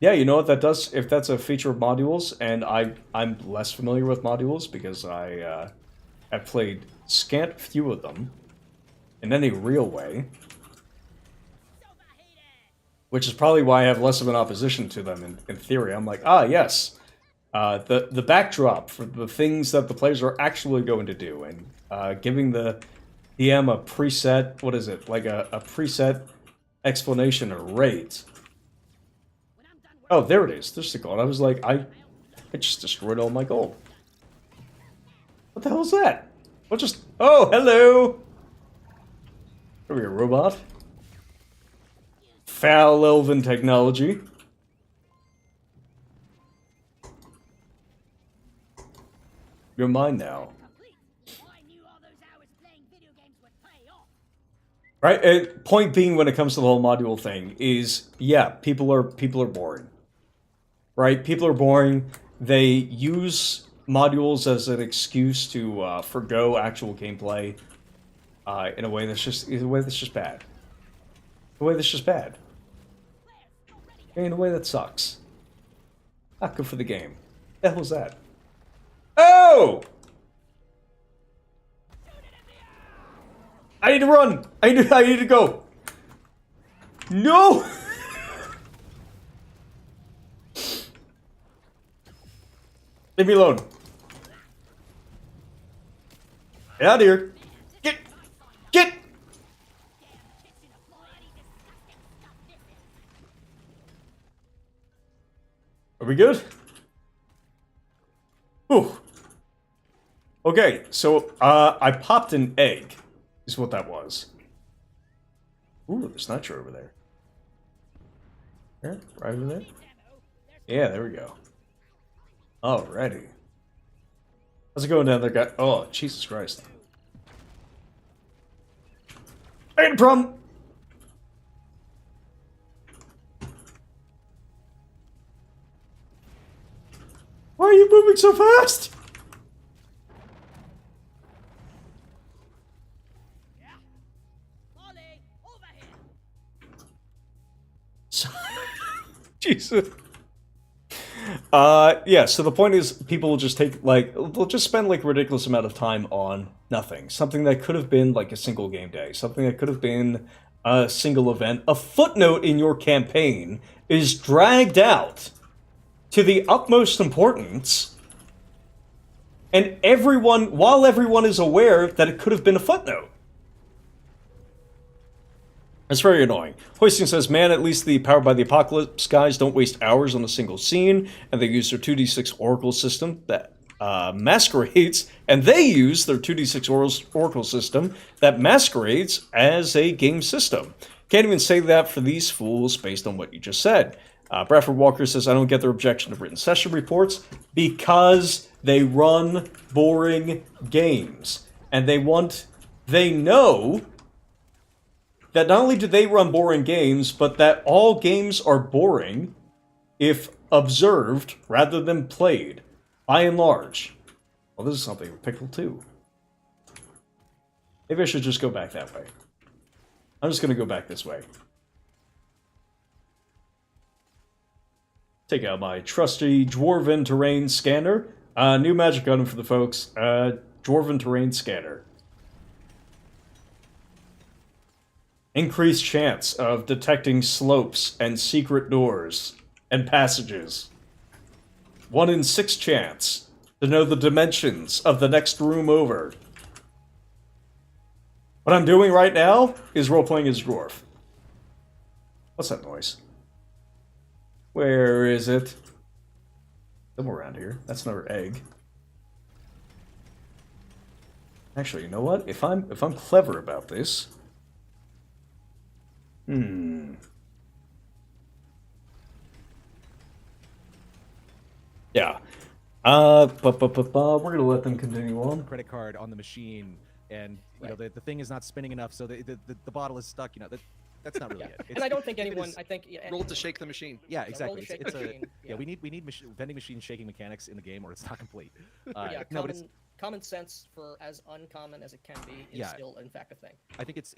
Yeah, you know what that does? If that's a feature of modules, and I'm less familiar with modules because I've played scant few of them in any real way, which is probably why I have less of an opposition to them in theory. I'm like, yes, the backdrop for the things that the players are actually going to do, and giving the DM a preset, what is it, like a preset explanation or rate. Oh, there it is. There's the gold. I was like, I just destroyed all my gold. What the hell is that? What just... Oh, hello! Are we a robot? Foul elven technology. You're mine now. Right? Point being, when it comes to the whole module thing, is yeah, people are boring. Right? People are boring. They use modules as an excuse to forgo actual gameplay in a way that's just bad. A way that's just bad. In a way that sucks. Not good for the game. What the hell was that? Oh! I need to run! I need to go! No! Leave me alone. Get out of here. Get! Are we good? Whew. Okay, so, I popped an egg, is what that was. Ooh, there's nitro over there. Here, right over there? Yeah, there we go. Alrighty. How's it going down there, guy? Oh, Jesus Christ. I ain't a problem! Why are you moving so fast? Jesus. Yeah, so the point is people will just take, like, they'll just spend, like, a ridiculous amount of time on nothing. Something that could have been, like, a single game day. Something that could have been a single event. A footnote in your campaign is dragged out to the utmost importance, and while everyone is aware that it could have been a footnote. It's very annoying. Hoisting says, man, at least the Powered by the Apocalypse guys don't waste hours on a single scene, and they use their 2d6 Oracle system that masquerades, and they use their 2d6 Oracle system that masquerades as a game system. Can't even say that for these fools based on what you just said. Bradford Walker says, I don't get their objection to written session reports because they run boring games. And they know that not only do they run boring games, but that all games are boring if observed rather than played, by and large. Well, this is something with Pickle too. Maybe I should just go back that way. I'm just going to go back this way. Take out my trusty Dwarven Terrain Scanner. New magic item for the folks. Dwarven Terrain Scanner. Increased chance of detecting slopes and secret doors and passages. 1 in 6 chance to know the dimensions of the next room over. What I'm doing right now is role-playing as dwarf. What's that noise? Where is it? Somewhere around here. That's another egg. Actually, you know what? If I'm clever about this. Yeah. We're gonna let them continue on. Credit card on the machine, and you know the thing is not spinning enough, so the bottle is stuck. You know that's not really it. And I don't think anyone. I think roll to shake the machine. Yeah, exactly. Roll to shake It's the machine. we need vending machine shaking mechanics in the game, or it's not complete. Yeah, no, but it's, common sense, for as uncommon as it can be, is still in fact a thing. I think it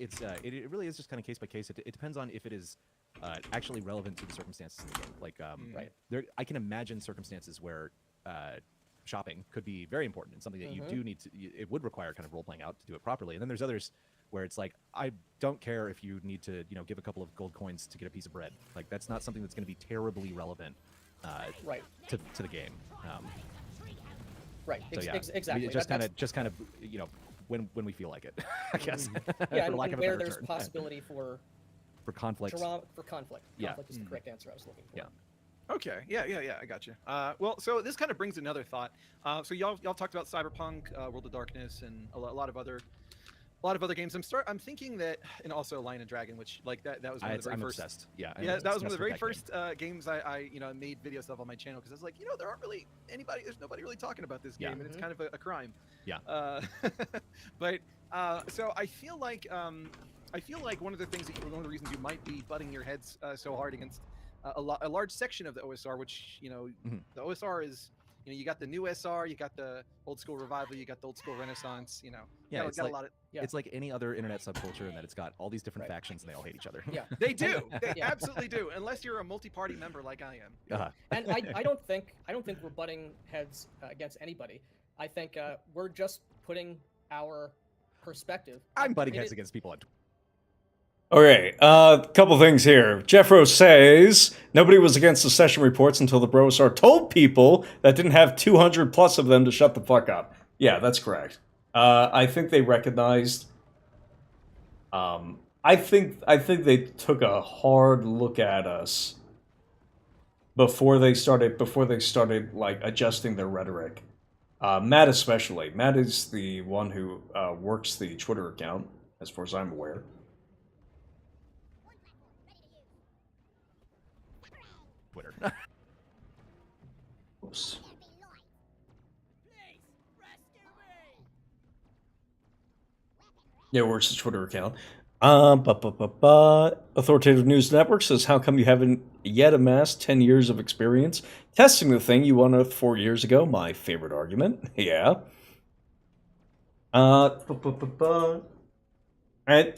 really is just kind of case by case. It depends on if it is actually relevant to the circumstances in the game. Like I can imagine circumstances where shopping could be very important and something that you do need to. It would require kind of role playing out to do it properly. And then there's others where it's like, I don't care if you need to give a couple of gold coins to get a piece of bread. Like that's not something that's going to be terribly relevant to the game. Right. So, yeah, exactly. Just kind of when we feel like it, I guess. Yeah, for lack of a where better there's term. possibility for conflict. For conflict. Yeah. Conflict is the correct answer I was looking for. Yeah. Okay. Yeah. I got you. Well, so this kind of brings another thought. So y'all talked about Cyberpunk, World of Darkness, and a lot of other games. I'm thinking that, and also Lion and Dragon, which like that was one of the very first. Obsessed. Yeah. Yeah, that was one of the very first games I made videos of on my channel, because I was like, there aren't really there's nobody really talking about this game, and it's kind of a crime. Yeah. But so I feel like one of the reasons you might be butting your heads so hard against a large section of the OSR, which the OSR is. You got the new SR, you got the old school revival, you got the old school Renaissance. It's got like it's like any other internet subculture in that it's got all these different factions and they all hate each other. Yeah, they do. They absolutely do. Unless you're a multi-party member like I am. And I don't think we're butting heads against anybody. I think we're just putting our perspective. I'm butting heads against people on Twitter. Okay, couple things here. Jeffro says, nobody was against the session reports until the Brosar told people that didn't have 200 plus of them to shut the fuck up. Yeah, that's correct. I think they recognized... I think they took a hard look at us before they started like adjusting their rhetoric. Matt especially. Matt is the one who works the Twitter account, as far as I'm aware. Twitter. Oops. Yeah, it works the Twitter account. Authoritative News Network says, how come you haven't yet amassed 10 years of experience testing the thing you unearthed 4 years ago? My favorite argument. Yeah. And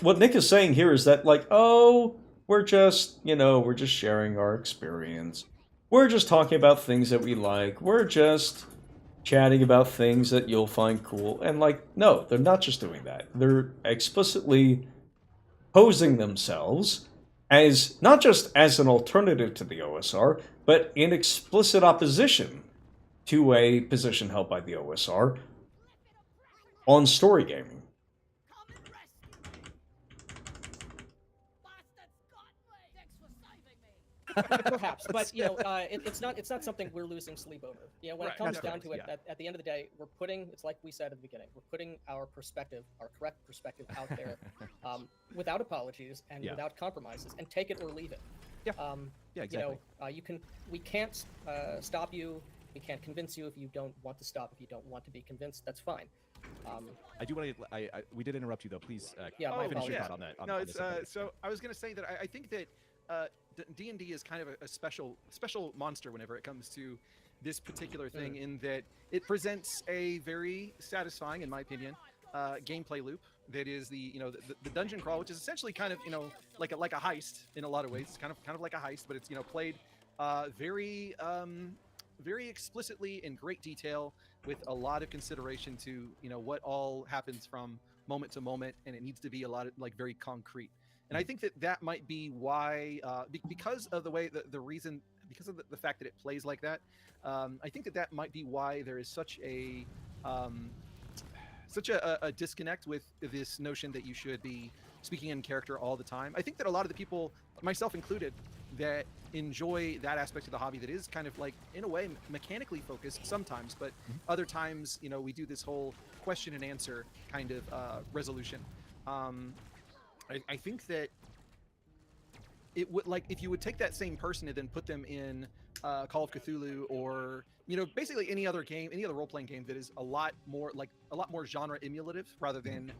what Nick is saying here is that, like, oh, we're just sharing our experience. We're just talking about things that we like. We're just chatting about things that you'll find cool. And like, no, they're not just doing that. They're explicitly posing themselves as not just as an alternative to the OSR, but in explicit opposition to a position held by the OSR on story gaming. Perhaps, but it's not something we're losing sleep over. When Right, it comes of down course, to it, yeah. at the end of the day, we're putting, it's like we said at the beginning, we're putting our perspective, our correct perspective out there, without apologies and Yeah. without compromises, and take it or leave it. Yeah. Yeah, exactly. We can't stop you. We can't convince you if you don't want to stop. If you don't want to be convinced, that's fine. I do want to. We did interrupt you though. Please Yeah, my finish your apologies. thought on that. No, on it's this already. so I was gonna say that I think that D&D is kind of a special monster whenever it comes to this particular thing, in that it presents a very satisfying, in my opinion, gameplay loop that is the dungeon crawl, which is essentially kind of like a heist in a lot of ways. It's kind of like a heist, but it's played very very explicitly in great detail with a lot of consideration to what all happens from moment to moment, and it needs to be a lot of very concrete. And I think that might be why, because of the way the reason, because of the fact that it plays like that, I think that might be why there is such a disconnect with this notion that you should be speaking in character all the time. I think that a lot of the people, myself included, that enjoy that aspect of the hobby, that is kind of in a way mechanically focused sometimes, but other times we do this whole question and answer kind of resolution. I think that it would, if you would take that same person and then put them in Call of Cthulhu, or basically any other game, any other role-playing game that is a lot more genre emulative rather than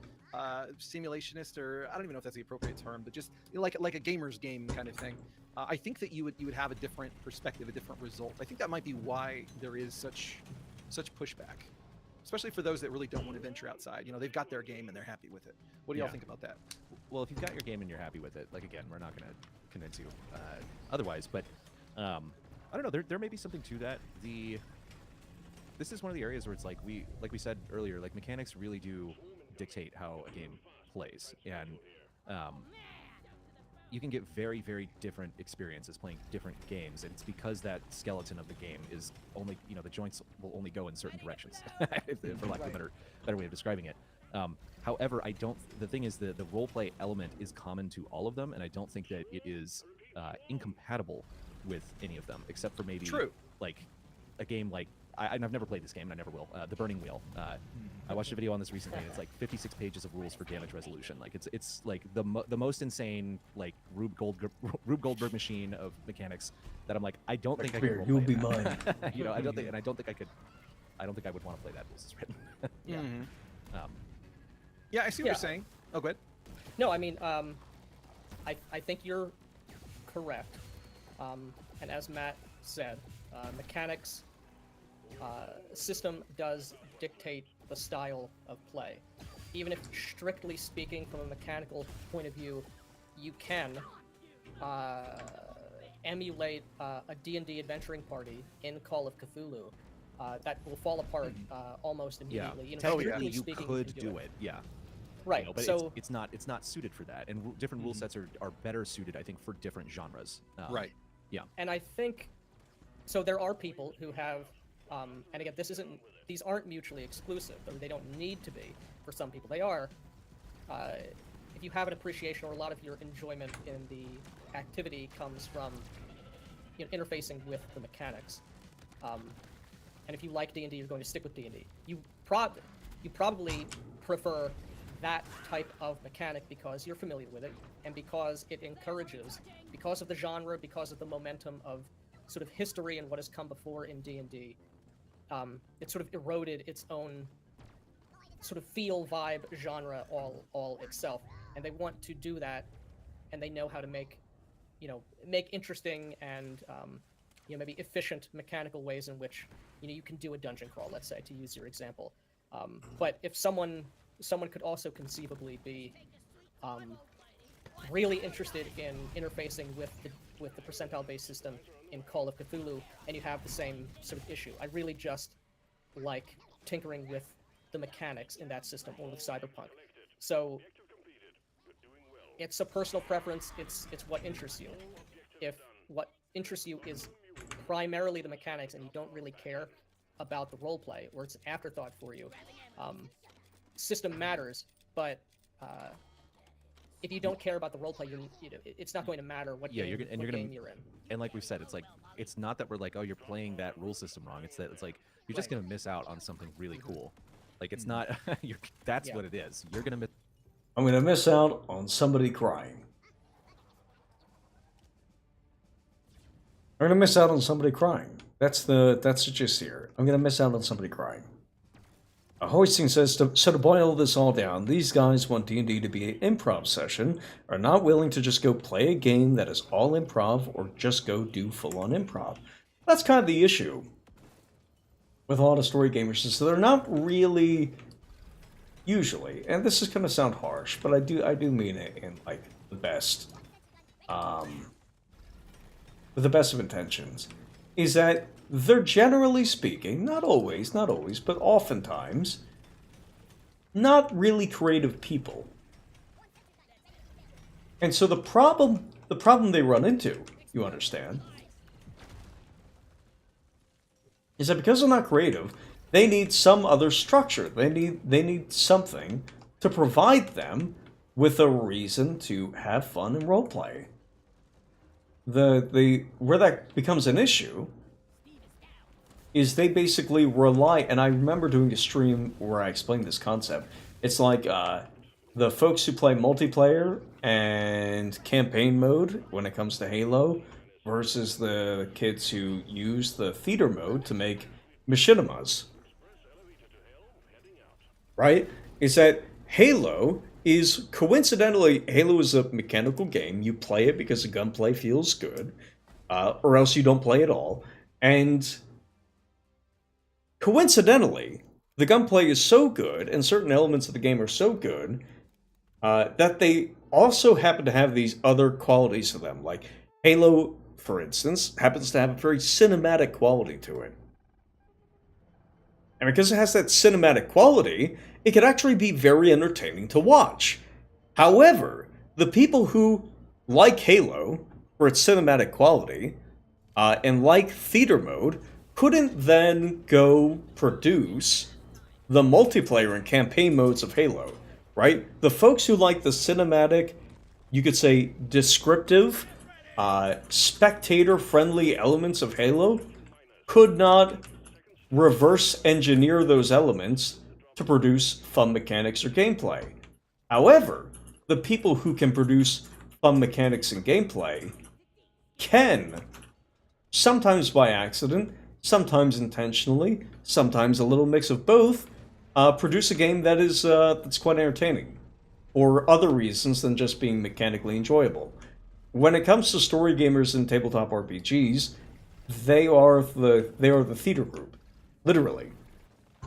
simulationist, or I don't even know if that's the appropriate term, but just like a gamer's game kind of thing. I think that you would have a different perspective, a different result. I think that might be why there is such pushback, especially for those that really don't want to venture outside. They've got their game and they're happy with it. What do y'all think about that? Well, if you've got your game and you're happy with it, again, we're not going to convince you otherwise, but I don't know, there may be something to that. This is one of the areas where it's like we said earlier, mechanics really do dictate how a game plays, and you can get very, very different experiences playing different games, and it's because that skeleton of the game is only, the joints will only go in certain directions, for lack of a better way of describing it. However, the thing is the roleplay element is common to all of them, and I don't think that it is incompatible with any of them, except for maybe a game like, I've never played this game, and I never will, The Burning Wheel. I watched a video on this recently, and it's 56 pages of rules for damage resolution. It's the most insane Rube Goldberg machine of mechanics that I'm I don't think I could. You'll be mine. I don't think I would want to play that rules as written. Yeah. Yeah, I see what you're saying. Oh, go ahead. No, I mean, I think you're correct. And as Matt said, mechanics system does dictate the style of play. Even if, strictly speaking, from a mechanical point of view, you can emulate a D&D adventuring party in Call of Cthulhu, that will fall apart almost immediately. Technically, strictly you speaking, could can do it. Yeah. Right. But so it's not suited for that, and different rule sets are better suited, I think, for different genres. Right. Yeah. And I think so. There are people who have, and again, these aren't mutually exclusive. They don't need to be. For some people, they are. If you have an appreciation, or a lot of your enjoyment in the activity comes from interfacing with the mechanics, and if you like D&D, you're going to stick with D&D. You probably prefer that type of mechanic because you're familiar with it, and because it encourages, because of the genre, because of the momentum of sort of history and what has come before in D&D, it sort of eroded its own sort of feel, vibe, genre all itself, and they want to do that, and they know how to make interesting and maybe efficient mechanical ways in which you can do a dungeon crawl, let's say, to use your example. But if someone could also conceivably be really interested in interfacing with the percentile-based system in Call of Cthulhu, and you have the same sort of issue. I really just like tinkering with the mechanics in that system, or with Cyberpunk. So it's a personal preference. It's what interests you. If what interests you is primarily the mechanics, and you don't really care about the roleplay, or it's an afterthought for you, system matters. But if you don't care about the roleplay, it's not going to matter what game you're in. And like we've said, it's like, it's not that we're like, oh, you're playing that rule system wrong. It's that it's like you're just gonna miss out on something really cool. Like, it's not. That's what it is. You're gonna miss. I'm gonna miss out on somebody crying. I'm gonna miss out on somebody crying. That's the gist here. I'm gonna miss out on somebody crying. Hoisting says, so to boil this all down, these guys want D&D to be an improv session, are not willing to just go play a game that is all improv, or just go do full-on improv. That's kind of the issue with a lot of story gamers, is they're not really, usually, and this is going to sound harsh, but I do mean it in, like, the best, with the best of intentions, is that they're generally speaking, not always, but oftentimes, not really creative people. And so the problem they run into, you understand, is that because they're not creative, they need some other structure. They need something to provide them with a reason to have fun and roleplay. Where that becomes an issue is they basically rely, and I remember doing a stream where I explained this concept. It's like the folks who play multiplayer and campaign mode when it comes to Halo versus the kids who use the theater mode to make machinimas. Right? Is that Halo is coincidentally, Halo is a mechanical game. You play it because the gunplay feels good, or else you don't play at all. And coincidentally, the gunplay is so good, and certain elements of the game are so good, that they also happen to have these other qualities to them. Like, Halo, for instance, happens to have a very cinematic quality to it. And because it has that cinematic quality, it can actually be very entertaining to watch. However, the people who like Halo for its cinematic quality, and like theater mode, couldn't then go produce the multiplayer and campaign modes of Halo, right? The folks who like the cinematic, you could say descriptive, spectator-friendly elements of Halo could not reverse engineer those elements to produce fun mechanics or gameplay. However, the people who can produce fun mechanics and gameplay can, sometimes by accident, sometimes intentionally, sometimes a little mix of both, produce a game that is that's quite entertaining, for other reasons than just being mechanically enjoyable. When it comes to story gamers and tabletop RPGs, they are the theater group, literally.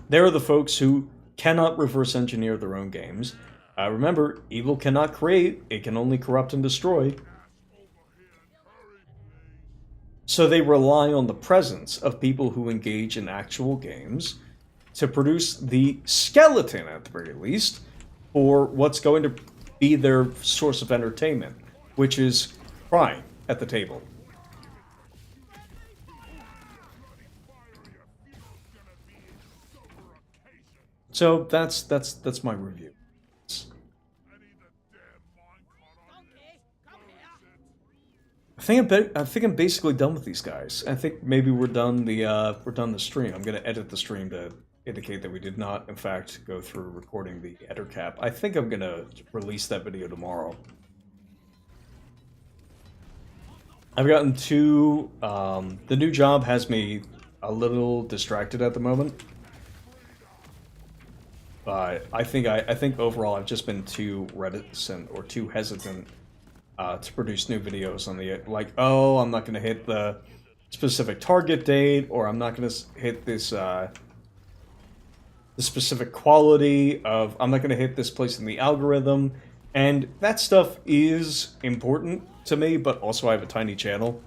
They're the folks who cannot reverse engineer their own games. Remember, evil cannot create; it can only corrupt and destroy. So they rely on the presence of people who engage in actual games to produce the skeleton, at the very least, for what's going to be their source of entertainment, which is crying at the table. So that's my review. I think I'm basically done with these guys. I think maybe we're done the stream. I'm gonna edit the stream to indicate that we did not, in fact, go through recording the editor cap. I think I'm gonna release that video tomorrow. I've gotten two. The new job has me a little distracted at the moment. But I think overall I've just been too reticent or too hesitant to produce new videos on the, like, oh, I'm not going to hit the specific target date, or I'm not going to hit this the specific quality of, I'm not going to hit this place in the algorithm. And that stuff is important to me, but also I have a tiny channel.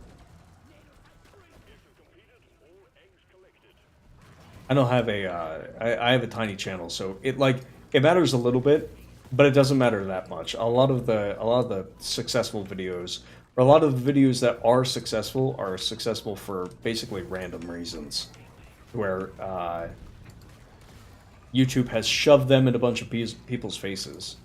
I don't have a, I have a tiny channel, so it matters a little bit, but it doesn't matter that much. A lot of the successful videos, or a lot of the videos that are successful for basically random reasons, where YouTube has shoved them in a bunch of people's faces,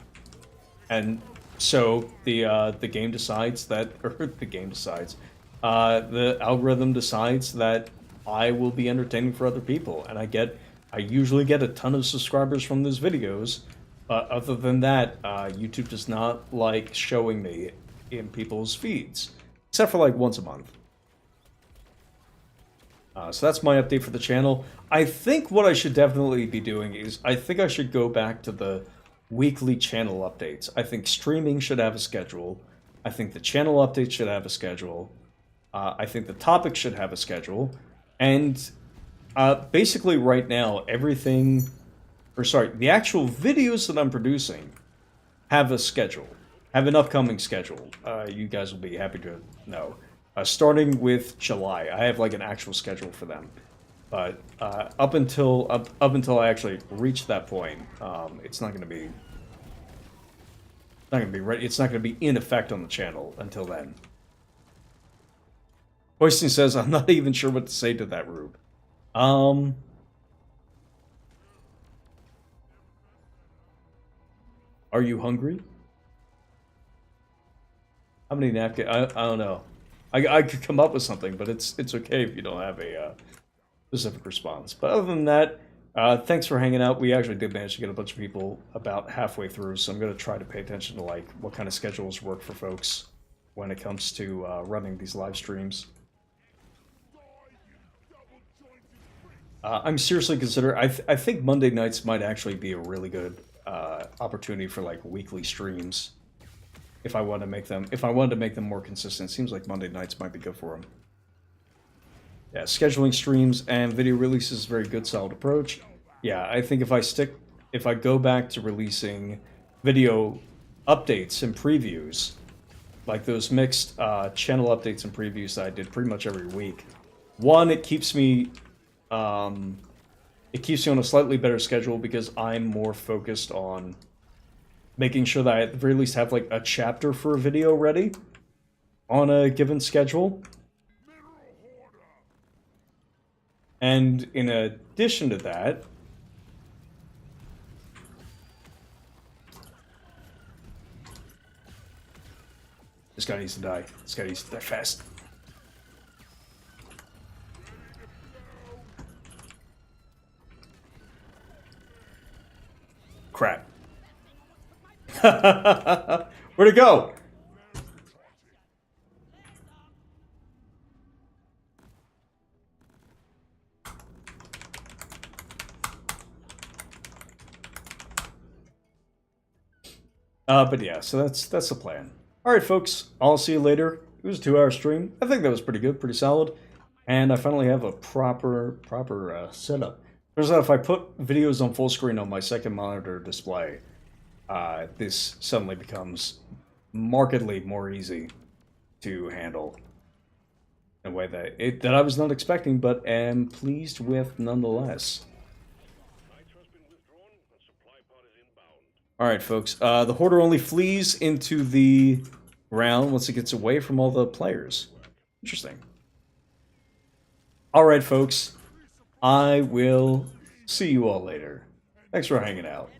and so the game decides that, or the algorithm decides that I will be entertaining for other people, and I usually get a ton of subscribers from those videos, but other than that, YouTube does not like showing me in people's feeds, except for like once a month. So that's my update for the channel. I think what I should definitely be doing is, I think I should go back to the weekly channel updates. I think streaming should have a schedule. I think the channel updates should have a schedule. I think the topics should have a schedule. And basically right now, the actual videos that I'm producing have a schedule, have an upcoming schedule. You guys will be happy to know. Starting with July, I have like an actual schedule for them. But up until I actually reach that point, it's not going to be ready. It's not going to be in effect on the channel until then. Hoisting says, I'm not even sure what to say to that, Rube. Are you hungry? How many napkins? I don't know. I could come up with something, but it's okay if you don't have a specific response. But other than that, thanks for hanging out. We actually did manage to get a bunch of people about halfway through, so I'm going to try to pay attention to like what kind of schedules work for folks when it comes to running these live streams. I'm seriously considering. I think Monday nights might actually be a really good opportunity for like weekly streams. If I wanted to make them more consistent, it seems like Monday nights might be good for them. Yeah, scheduling streams and video releases is a very good, solid approach. Yeah, I think if I go back to releasing video updates and previews, like those mixed channel updates and previews that I did pretty much every week, one, it keeps me on a slightly better schedule because I'm more focused on making sure that I at the very least have like a chapter for a video ready on a given schedule. And in addition to that, this guy needs to die. This guy needs to die fast. Crap. Where'd it go? But yeah, so that's the plan. Alright folks, I'll see you later. It was a 2-hour stream. I think that was pretty good, pretty solid. And I finally have a proper setup. Turns out if I put videos on full screen on my second monitor display, this suddenly becomes markedly more easy to handle in a way that I was not expecting, but am pleased with nonetheless. Alright folks, the Hoarder only flees into the ground once it gets away from all the players. Interesting. Alright folks, I will see you all later. Thanks for hanging out.